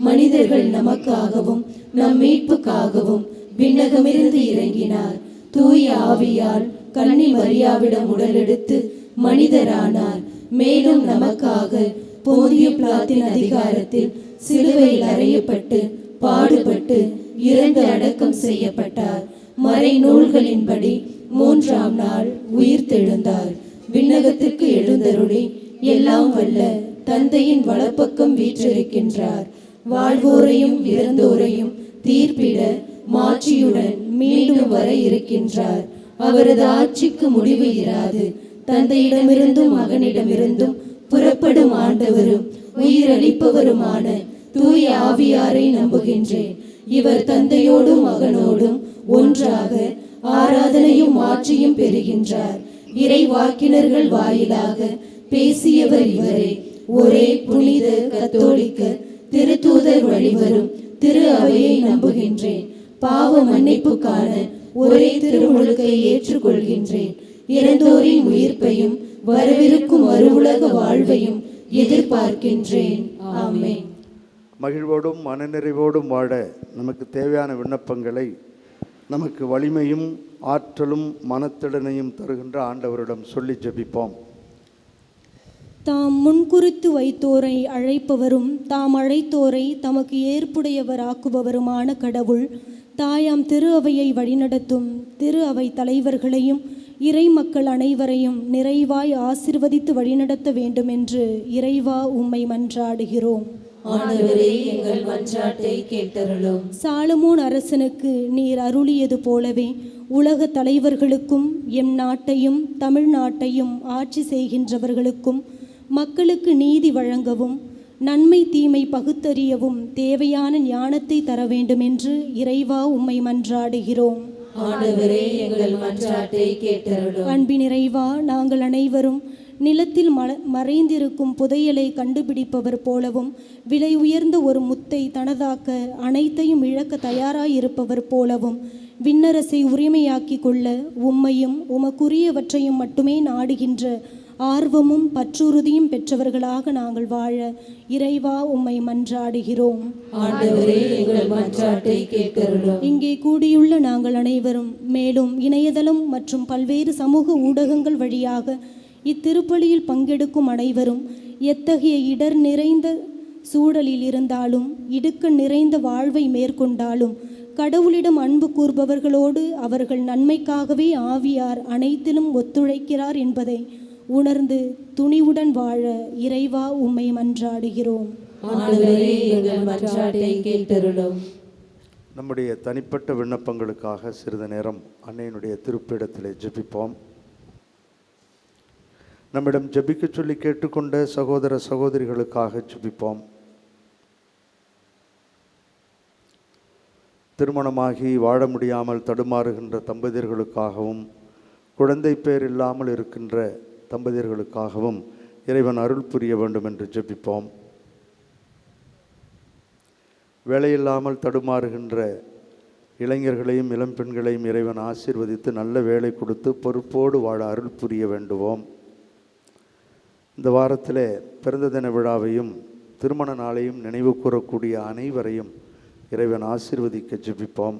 மனிதர்கள் நமக்காகவும் நம் மீட்புக்காகவும் விண்ணகமிருந்து இறங்கினார். தூய ஆவியால் கன்னி மரியாவிடம் உடலெடுத்து மனிதரானார். மேலும் நமக்காக போதிய பிலாத்தின் அதிகாரத்தில் சிலுவையில் அறையப்பட்டு பாடுபட்டு இறந்து அடக்கம் செய்யப்பட்டார். மறை நூல்களின்படி 3ஆம் நாள் உயிர்த்தெழுந்தார். விண்ணகத்திற்கு எழுந்தருளி எல்லாம் வல்ல தந்தையின் வலப்பக்கம் வீற்றிருக்கின்றார். வாழ்வோரையும் இறந்தோரையும் தீர்ப்பிட மாட்சியுடன் மீண்டும் வர இருக்கின்றார். அவரது ஆட்சிக்கு முடிவு இராது. தந்தையிடமிருந்தும் மகனிடமிருந்தும் புறப்படும் ஆண்டவரும் உயிரளிப்பவருமான தூய ஆவியாரை நம்புகின்றேன். இவர் தந்தையோடும் மகனோடும் ஒன்றாக ஆராதனையும் ஆட்சியும் பெறுகின்றார். இறை வாக்கினர்கள் வாயிலாக பேசியவர் இவரே. ஒரே புனித கத்தோலிக்க திருத்தூதர் வழிவரும் திரு அவையை நம்புகின்றேன். பாவ மன்னிப்புக்கான ஒரே திருமுழுக்கை ஏற்றுக்கொள்கின்றேன். இறந்தோரின் உயிர்ப்பையும் வரவிருக்கும் மறுவுலக வாழ்வையும் எதிர்பார்க்கின்றேன். ஆமென். மகிழ்வோடும் மனநிறைவோடும் வாழ நமக்கு தேவையான விண்ணப்பங்களை நமக்கு வலிமையும் ஆற்றலும் மனத்திடனையும் தருகின்ற ஆண்டவரிடம் சொல்லி ஜெபிப்போம். தாம் முன்குறித்து வைத்தோரை அழைப்பவரும் தாம் அழைத்தோரை தமக்கு ஏற்புடையவராக்குபவருமான கடவுள் தாயாம் திரு அவையை வழிநடத்தும் திரு அவை தலைவர்களையும் இறை மக்கள் அனைவரையும் நிறைவாய் ஆசிர்வதித்து வழிநடத்த வேண்டும் என்று இறைவா உம்மை மன்றாடுகிறோம். ஆண்டவரே, எங்கள் மன்றாட்டை கேட்டருளும். சாலமோன் அரசனுக்கு நீர் அருளியது போலவே உலக தலைவர்களுக்கும் எம் நாட்டையும் தமிழ்நாட்டையும் ஆட்சி செய்கின்றவர்களுக்கும் மக்களுக்கு நீதி வழங்கவும் நன்மை தீமை பகுத்தறியவும் தேவையான ஞானத்தை தர வேண்டும் என்று இறைவா உம்மை மன்றாடுகிறோம். ஆண்டவரே, எங்கள் மன்றாட்டை கேட்டருளும். அன்பின் இறைவா, நாங்கள் அனைவரும் நிலத்தில் மறைந்திருக்கும் புதையலை கண்டுபிடிப்பவர் போலவும், விலை உயர்ந்த ஒரு முத்தை தனதாக்க அனைத்தையும் இழக்க தயாராயிருப்பவர் போலவும், விண்ணரசை உரிமையாக்கி கொள்ள உம்மையும் உமக்குரியவற்றையும் மட்டுமே நாடுகின்ற ஆர்வமும் பற்றுறுதியும் பெற்றவர்களாக நாங்கள் வாழ இறைவா உம்மை மன்றாடுகிறோம். ஆண்டவரே, எங்கள் மன்றாட்டை கேட்டருளும். இங்கே கூடியுள்ள நாங்கள் அனைவரும், மேலும் இணையதளம் மற்றும் பல்வேறு சமூக ஊடகங்கள் வழியாக இத்திருப்பலியில் பங்கெடுக்கும் அனைவரும் எத்தகைய இடர் நிறைந்த சூழலில் இருந்தாலும், இடுக்கண் நிறைந்த வாழ்வை மேற்கொண்டாலும், கடவுளிடம் அன்பு கூர்பவர்களோடு அவர்கள் நன்மைக்காகவே ஆவியார் அனைத்திலும் ஒத்துழைக்கிறார் என்பதை உணர்ந்து துணிவுடன் வாழ இறைவா உம்மை மன்றாடுகிறோம். ஆண்டவரே, எங்கள் மன்றாட்டை கேட்டருளும். நம்முடைய தனிப்பட்ட விண்ணப்பங்களுக்காக சிறிது நேரம் அன்னையினுடைய திருப்பிடத்திலே ஜெபிப்போம். நம்மிடம் ஜெபிக்க சொல்லி கேட்டுக்கொண்ட சகோதர சகோதரிகளுக்காக ஜெபிப்போம். திருமணமாகி வாழ முடியாமல் தடுமாறுகின்ற தம்பதியர்களுக்காகவும், குழந்தை பேர் இல்லாமல் இருக்கின்ற தம்பதியர்களுக்காகவும் இறைவன் அருள் புரிய வேண்டும் என்று ஜெபிப்போம். வேலையில்லாமல் தடுமாறுகின்ற இளைஞர்களையும் இளம் பெண்களையும் இறைவன் ஆசீர்வதித்து நல்ல வேலை கொடுத்து பொறுப்போடு வாழ அருள் புரிய வேண்டுவோம். இந்த வாரத்தில் பிறந்த தின விழாவையும் திருமண நாளையும் நினைவு கூறக்கூடிய அனைவரையும் இறைவன் ஆசீர்வதிக்க ஜெபிப்போம்.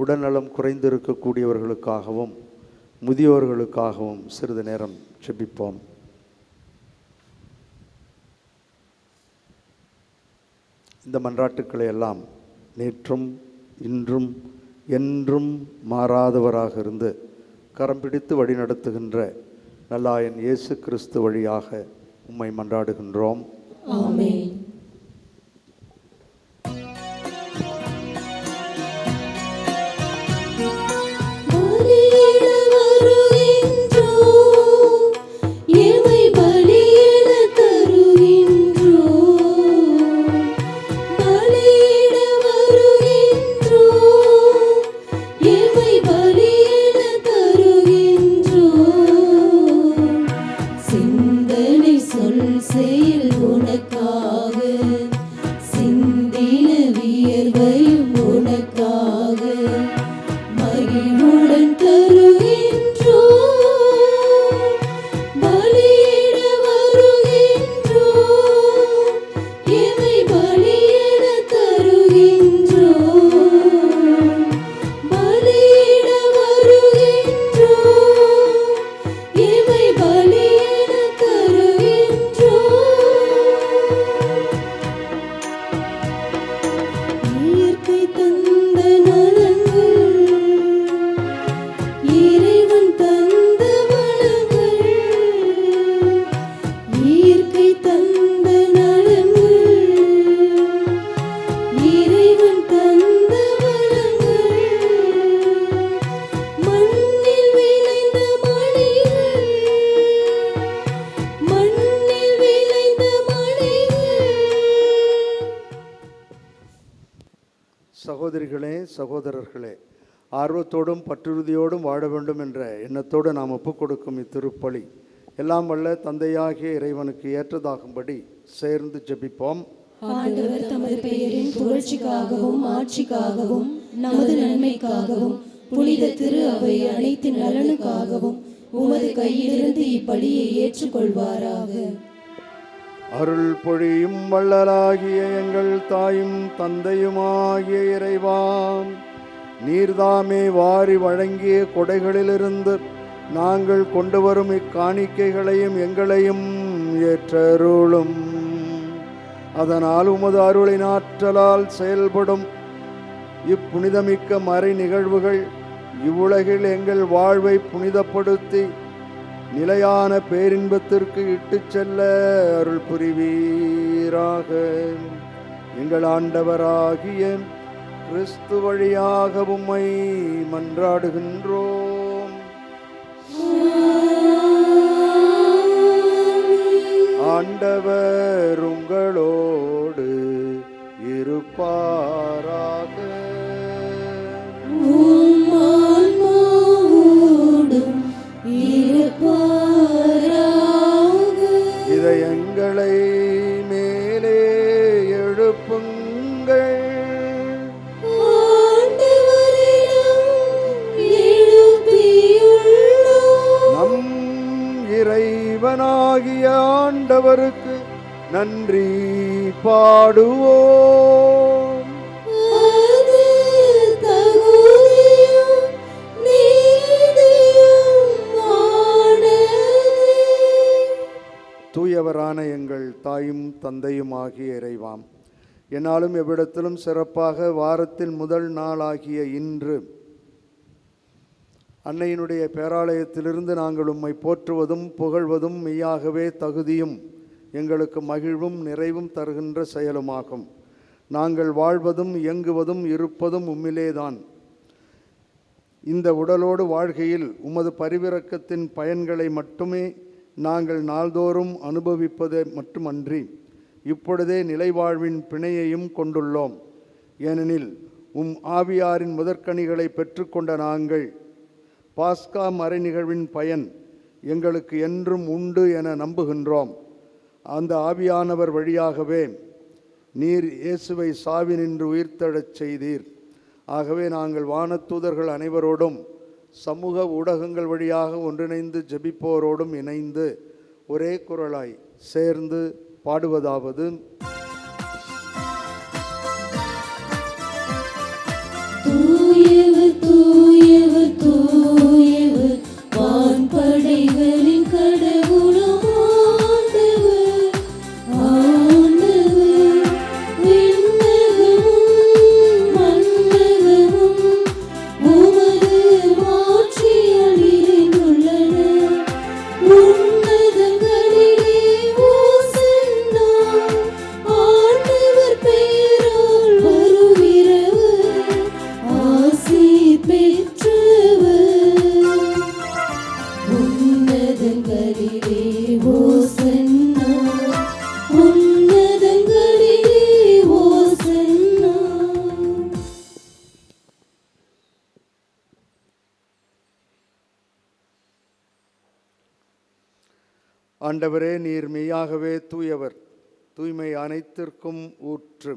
உடல்நலம் குறைந்திருக்கக்கூடியவர்களுக்காகவும் முதியோர்களுக்காகவும் சிறிது நேரம் ஜெபிப்போம். இந்த மன்றாட்டுக்களை எல்லாம் நேற்றும் இன்றும் என்றும் மாறாதவராக இருந்து கரம் பிடித்து வழிநடத்துகின்ற நல்லாயன் இயேசு கிறிஸ்து வழியாக உம்மை மன்றாடுகின்றோம். ஆமென். சகோதரிகளே, சகோதரர்களே, ஆர்வத்தோடும் பற்றுறுதியோடும் வாழ வேண்டும் என்ற எண்ணத்தோடு நாம் ஒப்புக் கொடுக்கும் இத்திருப்பலி எல்லாம் வல்ல தந்தையாகிய இறைவனுக்கு ஏற்றதாகும்படி சேர்ந்து ஜெபிப்போம். ஆண்டவர் தமது பெயரின் புகழ்ச்சிக்காகவும் ஆட்சிக்காகவும் நமது நன்மைக்காகவும் புனித திரு அவை அனைத்து நலனுக்காகவும் உமது கையிலிருந்து இப்பலியை ஏற்றுக்கொள்வாராக. அருள் பொழியும் வள்ளலாகிய எங்கள் தாயும் தந்தையுமாகிய இறைவாம், நீர்தாமே வாரி வழங்கிய கொடைகளிலிருந்து நாங்கள் கொண்டு வரும் இக்காணிக்கைகளையும் எங்களையும் ஏற்றருளும். அதனால் உமது அருளின் ஆற்றலால் செயல்படும் இப்புனிதமிக்க மறை நிகழ்வுகள் இவ்வுலகில் எங்கள் வாழ்வை புனிதப்படுத்தி நிலையான பேரின்பத்திற்கு இட்டு செல்ல அருள் புரிவீராக. எங்கள் ஆண்டவராகிய கிறிஸ்து வழியாக உம்மை மன்றாடுகின்றோம். ஆண்டவர் உங்களோடு இருப்பாராக. உம் ஆன்மாவோடும் நன்றி பாடுவோம். அது தகுதியும் நீதியும் ஆனதே. தூயவரான எங்கள் தாயும் தந்தையும் ஆகிய இறைவாம், என்னாலும் எவ்விடத்திலும் சிறப்பாக வாரத்தின் முதல் நாளாகிய இன்று அன்னையினுடைய பேராலயத்திலிருந்து நாங்கள் உம்மை போற்றுவதும் புகழ்வதும் மெய்யாகவே தகுதியும் எங்களுக்கு மகிழ்வும் நிறைவும் தருகின்ற செயலுமாகும். நாங்கள் வாழ்வதும் இயங்குவதும் இருப்பதும் உம்மிலேதான். இந்த உடலோடு வாழ்கையில் உமது பரிவிரக்கத்தின் பயன்களை மட்டுமே நாங்கள் நாள்தோறும் அனுபவிப்பது மட்டுமன்றி இப்பொழுதே நிலைவாழ்வின் பிணையையும் கொண்டுள்ளோம். ஏனெனில் ஆவியாரின் முதற்கனிகளை பெற்றுக்கொண்ட நாங்கள் பாஸ்கா மறை நிகழ்வின் பயன் எங்களுக்கு என்றும் உண்டு என நம்புகின்றோம். அந்த ஆவியானவர் வழியாகவே நீர் இயேசுவை சாவினின்று உயிர்த்தெழச் செய்தீர். ஆகவே நாங்கள் வானதூதர்கள் அனைவரோடும் சமூக ஊடகங்கள் வழியாக ஒன்றிணைந்து ஜெபிப்போரோடும் இணைந்து ஒரே குரலாய் சேர்ந்து பாடுவதாவது: தூயவர் தூயவர் தூயவர் வான்படைகளின் கடவுளும் ஆண்டவர் ஆண்டவர். விண்ணகமும் மண்ணகமும் உமது மாட்சியால் நிறைந்துள்ளன. உன்னதங்களிலே ஓசன்னா. ஆண்டவர் பெயரால் வருகிறவர் ஆசி பெற்றவர். உன்னதங்களிலே ஓசன்னா. உன்னதங்களிலே ஓசன்னா. ஆண்டவரே, நீர் மெய்யாகவே தூயவர், தூய்மை அனைத்திற்கும் ஊற்று.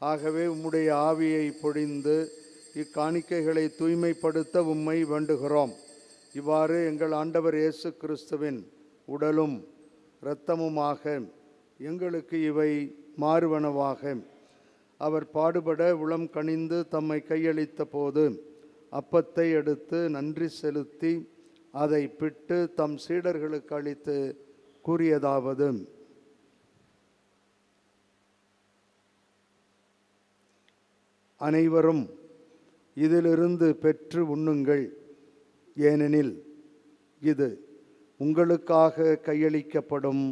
ஆகவே உம்முடைய ஆவியை பொழிந்து இக்காணிக்கைகளை தூய்மைப்படுத்த உம்மை வேண்டுகிறோம். இவ்வாறு எங்கள் ஆண்டவர் இயேசு கிறிஸ்துவின் உடலும் இரத்தமுமாக எங்களுக்கு இவை மாறுவனவாக. அவர் பாடுபட உளம் கனிந்து தம்மை கையளித்த போது அப்பத்தை எடுத்து நன்றி செலுத்தி அதை பிட்டு தம் சீடர்களுக்கு அளித்து கூறியதாவது: அனைவரும் இதிலிருந்து பெற்று உண்ணுங்கள், ஏனெனில் இது உங்களுக்காக கையளிக்கப்படும்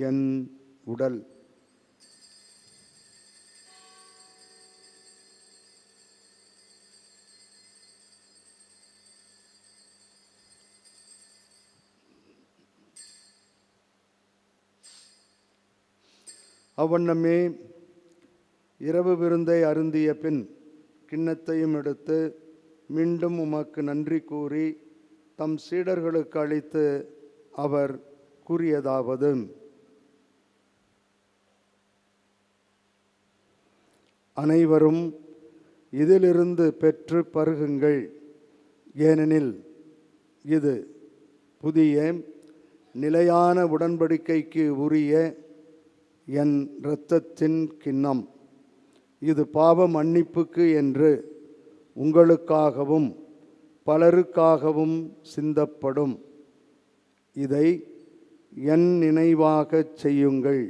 என் உடல். அவ்வண்ணமே இரவு விருந்தை அருந்திய பின் கிண்ணத்தையும் எடுத்து மீண்டும் உமக்கு நன்றி கூறி தம் சீடர்களுக்கு அளித்து அவர் கூறியதாவது: அனைவரும் இதிலிருந்து பெற்று பருகுங்கள், ஏனெனில் இது புதிய நிலையான உடன்படிக்கைக்கு உரிய என் இரத்தத்தின் கிண்ணம். இது பாவ மன்னிப்புக்கு என்று உங்களுக்காகவும் பலருக்காகவும் சிந்தப்படும். இதை என் நினைவாகச் செய்யுங்கள்.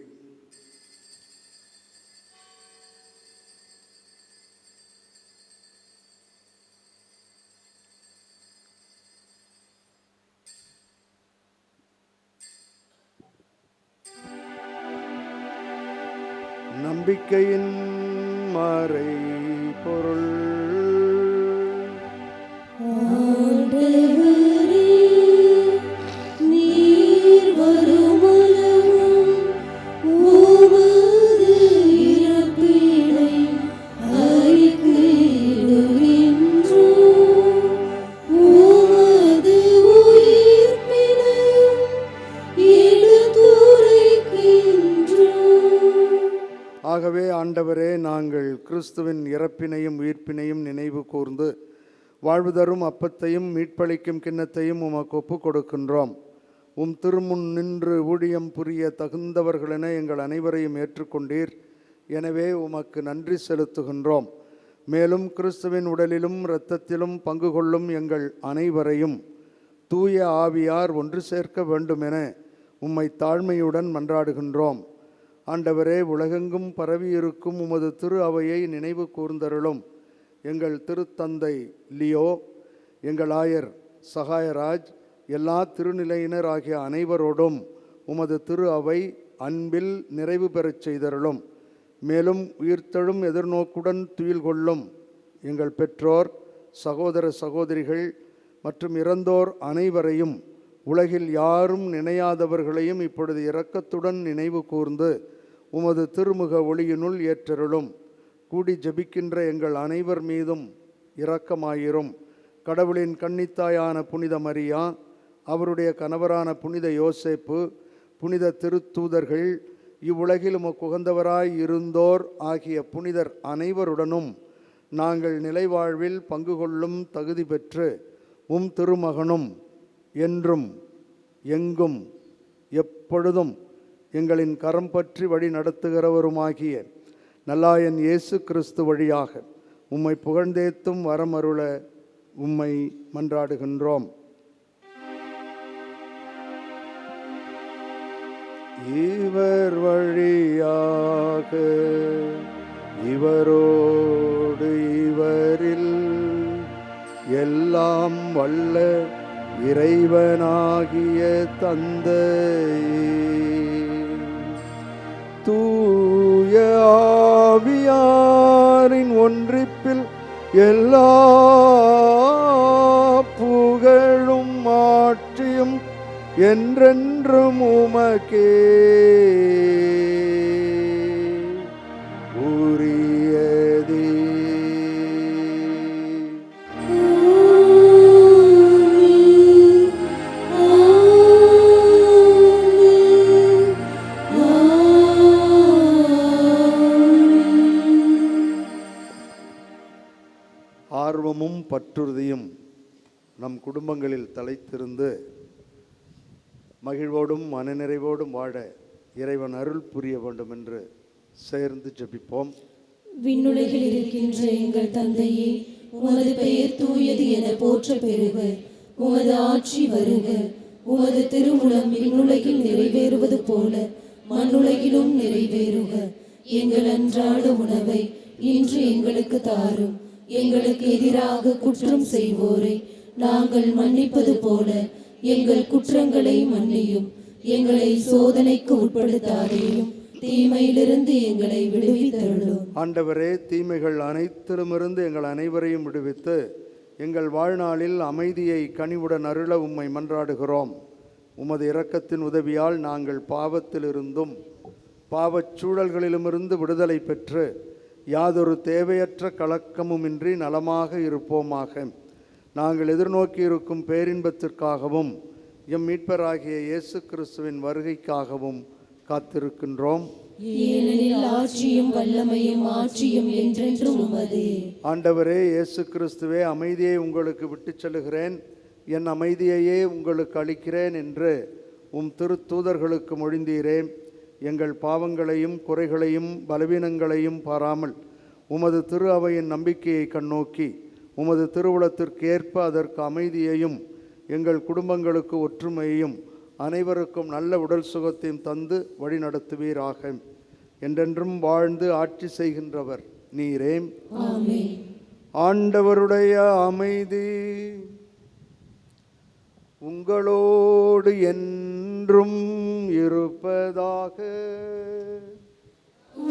நம்பிக்கையின் மறை பொருள். ஆண்டவரே, நீர் வருமளவும் உமது இறப்பினை அறிக்கையிடுகின்றோம். உமது உயிர்ப்பினையும் எடுத்துரைக்கின்றோம். ஆகவே ஆண்டவரே, நாங்கள் கிறிஸ்துவின் இறப்பினையும் உயிர்ப்பினையும் நினைவு கூர்ந்து வாழ்வு தரும் அப்பத்தையும் மீட்பளிக்கும் கிண்ணத்தையும் உமக்கு ஒப்புக் கொடுக்கின்றோம். உம் திருமுன் நின்று ஊழியம் புரிய தகுந்தவர்களென எங்கள் அனைவரையும் ஏற்றுக்கொண்டீர். எனவே உமக்கு நன்றி செலுத்துகின்றோம். மேலும் கிறிஸ்துவின் உடலிலும் இரத்தத்திலும் பங்கு கொள்ளும் எங்கள் அனைவரையும் தூய ஆவியார் ஒன்று சேர்க்க வேண்டுமென உம்மை தாழ்மையுடன் மன்றாடுகின்றோம். ஆண்டவரே, உலகெங்கும் பரவியிருக்கும் உமது திரு அவையை நினைவு கூர்ந்தருளும். எங்கள் திருத்தந்தை லியோ, எங்கள் ஆயர் சகாயராஜ், எல்லா திருநிலையினர் ஆகிய அனைவரோடும் உமது திரு அவை அன்பில் நிறைவு பெறச் செய்தருளும். மேலும் உயிர்த்தெழும் எதிர்நோக்குடன் துயில் கொள்ளும் எங்கள் பெற்றோர், சகோதர சகோதரிகள் மற்றும் இறந்தோர் அனைவரையும், உலகில் யாரும் நினையாதவர்களையும் இப்பொழுது இரக்கத்துடன் நினைவு கூர்ந்து உமது திருமுக ஒளியினுள் ஏற்றருளும். கூடி ஜெபிக்கின்ற எங்கள் அனைவர் மீதும் இரக்கமாயிரும். கடவுளின் கன்னித்தாயான புனித மரியா, அவருடைய கணவரான புனித யோசேப்பு, புனித திருத்தூதர்கள், இவ்வுலகில் உமக்கு உகந்தவராய் இருந்தோர் ஆகிய புனிதர் அனைவருடனும் நாங்கள் நிலைவாழ்வில் பங்கு கொள்ளும் தகுதி பெற்று உம் திருமகனும் என்றும் எங்கும் எப்பொழுதும் எங்களின் கரம் பற்றி வழி நடத்துகிறவருமாகிய நல்லாயன் இயேசு கிறிஸ்து வழியாக உம்மை புகழ்ந்தேத்தும் வரமருள உம்மை மன்றாடுகின்றோம். இவர் வழியாக இவரோடு இவரில் எல்லாம் வல்ல இறைவனாகிய தந்தையே, தூய ஆவியாரின் ஒன்றிப்பில் எல்லா புகழும் ஆட்சியும் என்றென்றும் உமக்கே உரியதே. ஆர்வமும் பற்றுறுதியும் நம் குடும்பங்களில் தலைத்திருந்து மகிழ்வோடும் மனநிறைவோடும் வாழ இறைவன் அருள் புரிய வேண்டும் என்று சேர்ந்து ஜெபிப்போம். விண்ணுலகில் இருக்கின்ற எங்கள் தந்தையே, உமது பெயர் தூயது என போற்ற பெறுக. உமது ஆட்சி வருக. உமது திருவுளம் விண்ணுலகில் நிறைவேறுவது போல மண்ணுலகிலும் நிறைவேறுக. எங்கள் அன்றாட உணவை இன்று எங்களுக்கு தாரும். எங்களுக்கு எதிராக குற்றம் செய்வோரை நாங்கள் மன்னிப்பது போல எங்கள் குற்றங்களை மன்னியும். எங்களை சோதனைக்கு உட்படுத்தாதேயும், தீமையிலிருந்து எங்களை விடுவித்தருளும். ஆண்டவரே, தீமைகள் அனைத்திலுமிருந்து எங்கள் அனைவரையும் விடுவித்து எங்கள் வாழ்நாளில் அமைதியை கனிவுடன் அருள உம்மை மன்றாடுகிறோம். உமது இரக்கத்தின் உதவியால் நாங்கள் பாவத்திலிருந்தும் பாவச் சூழல்களிலுமிருந்து விடுதலை பெற்று யாதொரு தேவையற்ற கலக்கமுமின்றி நலமாக இருப்போமாக. நாங்கள் எதிர்நோக்கி இருக்கும் பேரின்பத்திற்காகவும் எம் மீட்பராகிய இயேசு கிறிஸ்துவின் வருகைக்காகவும் காத்திருக்கின்றோம். ஏனெனில் ஆட்சியும் வல்லமையும் ஆட்சியும் என்றென்றும் உமதே. ஆண்டவரே இயேசு கிறிஸ்துவே, அமைதியை உங்களுக்கு விட்டுச் செல்லுகிறேன், என் அமைதியையே உங்களுக்கு அளிக்கிறேன் என்று உம் திருத்தூதர்களுக்கு மொழிந்தீரே. எங்கள் பாவங்களையும் குறைகளையும் பலவீனங்களையும் பாராமல் உமது திரு அவையின் நம்பிக்கையை கண்ணோக்கி உமது திருவுளத்திற்கேற்ப அதற்கு அமைதியையும் எங்கள் குடும்பங்களுக்கு ஒற்றுமையையும் அனைவருக்கும் நல்ல உடல் சுகத்தையும் தந்து வழி நடத்துவீராக. என்றென்றும் வாழ்ந்து ஆட்சி செய்கின்றவர் நீரே. ஆமென். ஆண்டவருடைய அமைதி உங்களோடு என்றும் இருப்பதாக.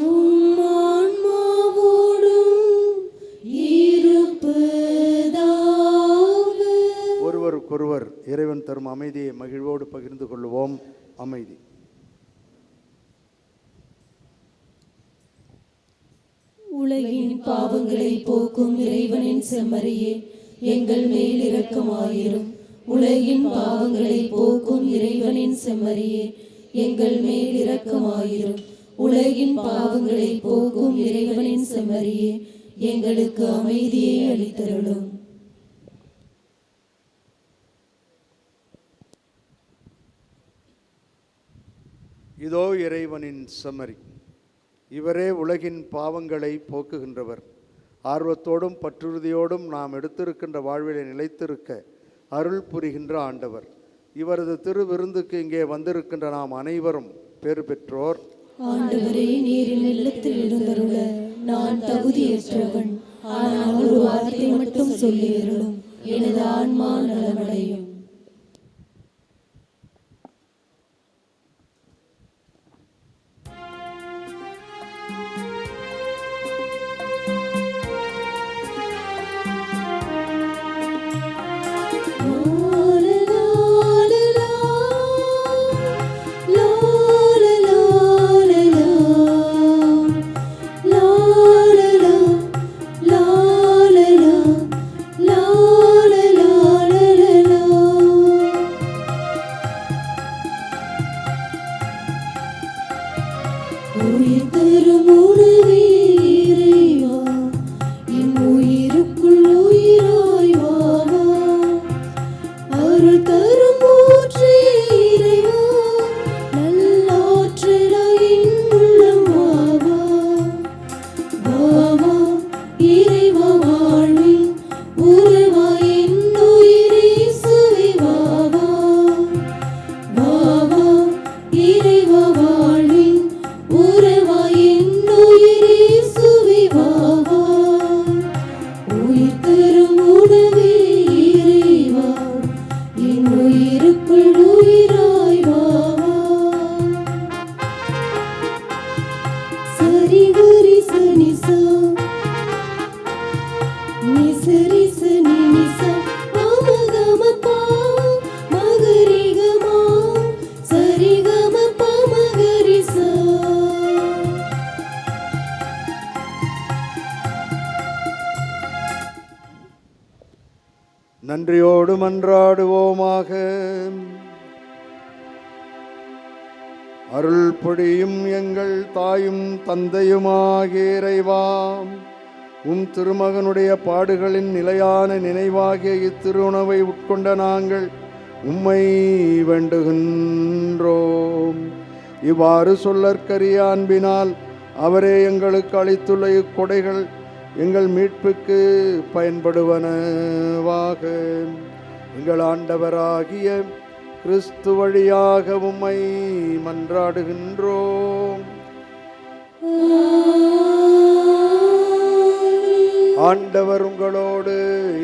உம் ஆன்மாவோடும் இருப்பதாக. ஒருவருக்கொருவர் இறைவன் தரும் அமைதியை மகிழ்வோடு பகிர்ந்து கொள்வோம். அமைதி. உலகின் பாவங்களை போக்கும் இறைவனின் செம்மறியே, எங்கள் மேல் இரக்கமாயிரும். உலகின் பாவங்களை போக்கும் இறைவனின் செம்மறியே, எங்கள் மேல் இரக்கமாயிரும். உலகின் பாவங்களை போக்கும் இறைவனின் செம்மறியே, எங்களுக்கு அமைதியை அளித்தருளும். இதோ இறைவனின் செம்மறி, இவரே உலகின் பாவங்களை போக்குகின்றவர். ஆர்வத்தோடும் பற்றுறுதியோடும் நாம் எடுத்திருக்கின்ற வாழ்விலை நிலைத்திருக்க அருள் புரிகின்ற ஆண்டவர். இவரது திருவிருந்துக்கு இங்கே வந்திருக்கின்ற நாம் அனைவரும் பேறு பெற்றோர். ஆண்டவரே, நீரின் இல்லத்தில் எழுந்தருள நான் தகுதியற்றவன். ஆனால் ஒரு வார்த்தை மட்டும் சொல்லியருளும், எனது ஆன்மா நலமடையும். உயிர் தரும் உணவே இறைவா, என் உயிருக்குள் உயிராய் வாவா. அருள் தரும் ஊற்றே இறைவா, நல்லாற்றலாய் என் உள்ளம் வாவா. வாவா இறைவா, வாழ்வின் உறவாய் என் உயிரே சுவை வாவா. வாவா இறைவா, வாழ்வின் உறவாய் என் உயிரே சுவை வாவா. உயிர் தரும் உணவே இறைவா, என் உயிருக்குள் உயிராய் வாவா. சரி கரி சனி சா, நி சரி சனி நி சா, பம கம பா மகரி கமா, சரி கம பம கரி சா. நன்றியோடு மன்றாடுவோமாக. அருள் பொழியும் எங்கள் தாயும் தந்தையுமாகிய இறைவா, உம் திருமகனுடைய பாடுகளின் நிலையான நினைவாகிய இத்திருவுணவை உட்கொண்ட நாங்கள் உம்மை வேண்டுகின்றோம். இவ்வாறு சொல்லற்கரிய அன்பினால் அவரே எங்களுக்கு அளித்துள்ள இக்கொடைகள் எங்கள் மீட்புக்கு பயன்படுவனவாக. எங்கள் ஆண்டவராகிய கிறிஸ்து வழியாக உம்மை மன்றாடுகின்றோம். ஆண்டவர் உங்களோடு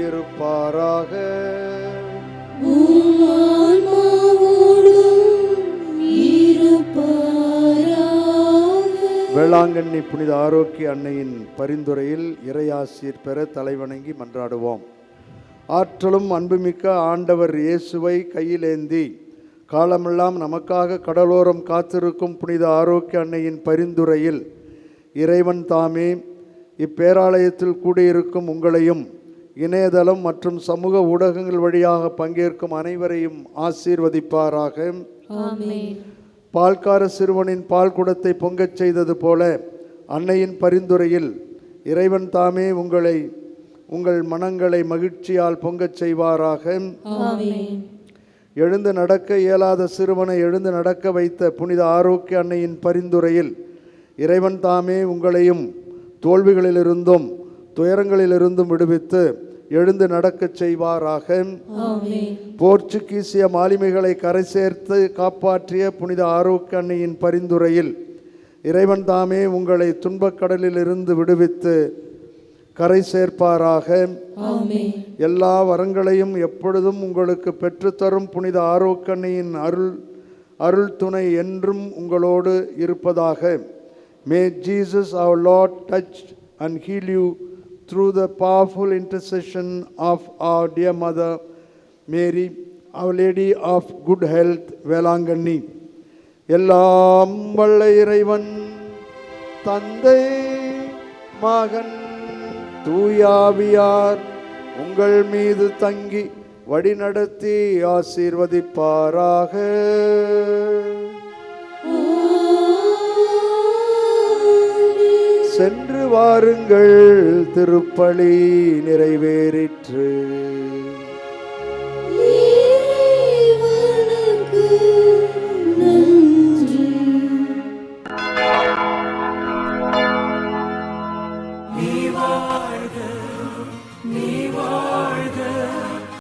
இருப்பாராக. உம் ஆன்மாவோடும் இருப்பாராக. வேளாங்கண்ணி புனித ஆரோக்கிய அன்னையின் பரிந்துரையில் இறையாசீர் பெற தலைவணங்கி மன்றாடுவோம். ஆற்றலும் அன்புமிக்க ஆண்டவர் இயேசுவை கையிலேந்தி காலமெல்லாம் நமக்காக கடலோரம் காத்திருக்கும் புனித ஆரோக்கிய அன்னையின் பரிந்துரையில் இறைவன் தாமே இப்பேராலயத்தில் கூடியிருக்கும் உங்களையும் இணையதளம் மற்றும் சமூக ஊடகங்கள் வழியாக பங்கேற்கும் அனைவரையும் ஆசீர்வதிப்பாராக. ஆமென். பால்கார சிறுவனின் பால் குடத்தை பொங்கச் செய்தது போல அன்னையின் பரிந்துரையில் இறைவன் தாமே உங்கள் மனங்களை மகிழ்ச்சியால் பொங்கச் செய்வாராக. ஆமென். எழுந்து நடக்க இயலாத சிறுவனை எழுந்து நடக்க வைத்த புனித ஆரோக்கிய அன்னையின் பரிந்துரையில் இறைவன் தாமே உங்களையும் தோல்விகளிலிருந்தும் துயரங்களிலிருந்தும் விடுவித்து எழுந்து நடக்கச் செய்வாராக. ஆமென். போர்ச்சுகீசிய மாலுமிகளை கரை சேர்த்து காப்பாற்றிய புனித ஆரோக்கிய அன்னையின் பரிந்துரையில் இறைவன் தாமே உங்களை துன்பக்கடலில் இருந்து விடுவித்து கரை சேர்ப்பாராக. ஆமென். எல்லா வரங்களையும் எப்பொழுதும் உங்களுக்கு பெற்றுத்தரும் புனித ஆரோக்கிய அன்னையின் அருள் துணை என்றும் உங்களோடு இருப்பதாக. May Jesus our Lord touch and heal you through the powerful intercession of our dear Mother Mary, Our Lady of Good Health, Velankanni. எல்லாம் வல்ல இறைவன் தந்தை மகன் தூயாவியார் உங்கள் மீது தங்கி வழிநடத்தி ஆசீர்வதிப்பாராக. சென்று வாருங்கள், திருப்பலி நிறைவேறிற்று.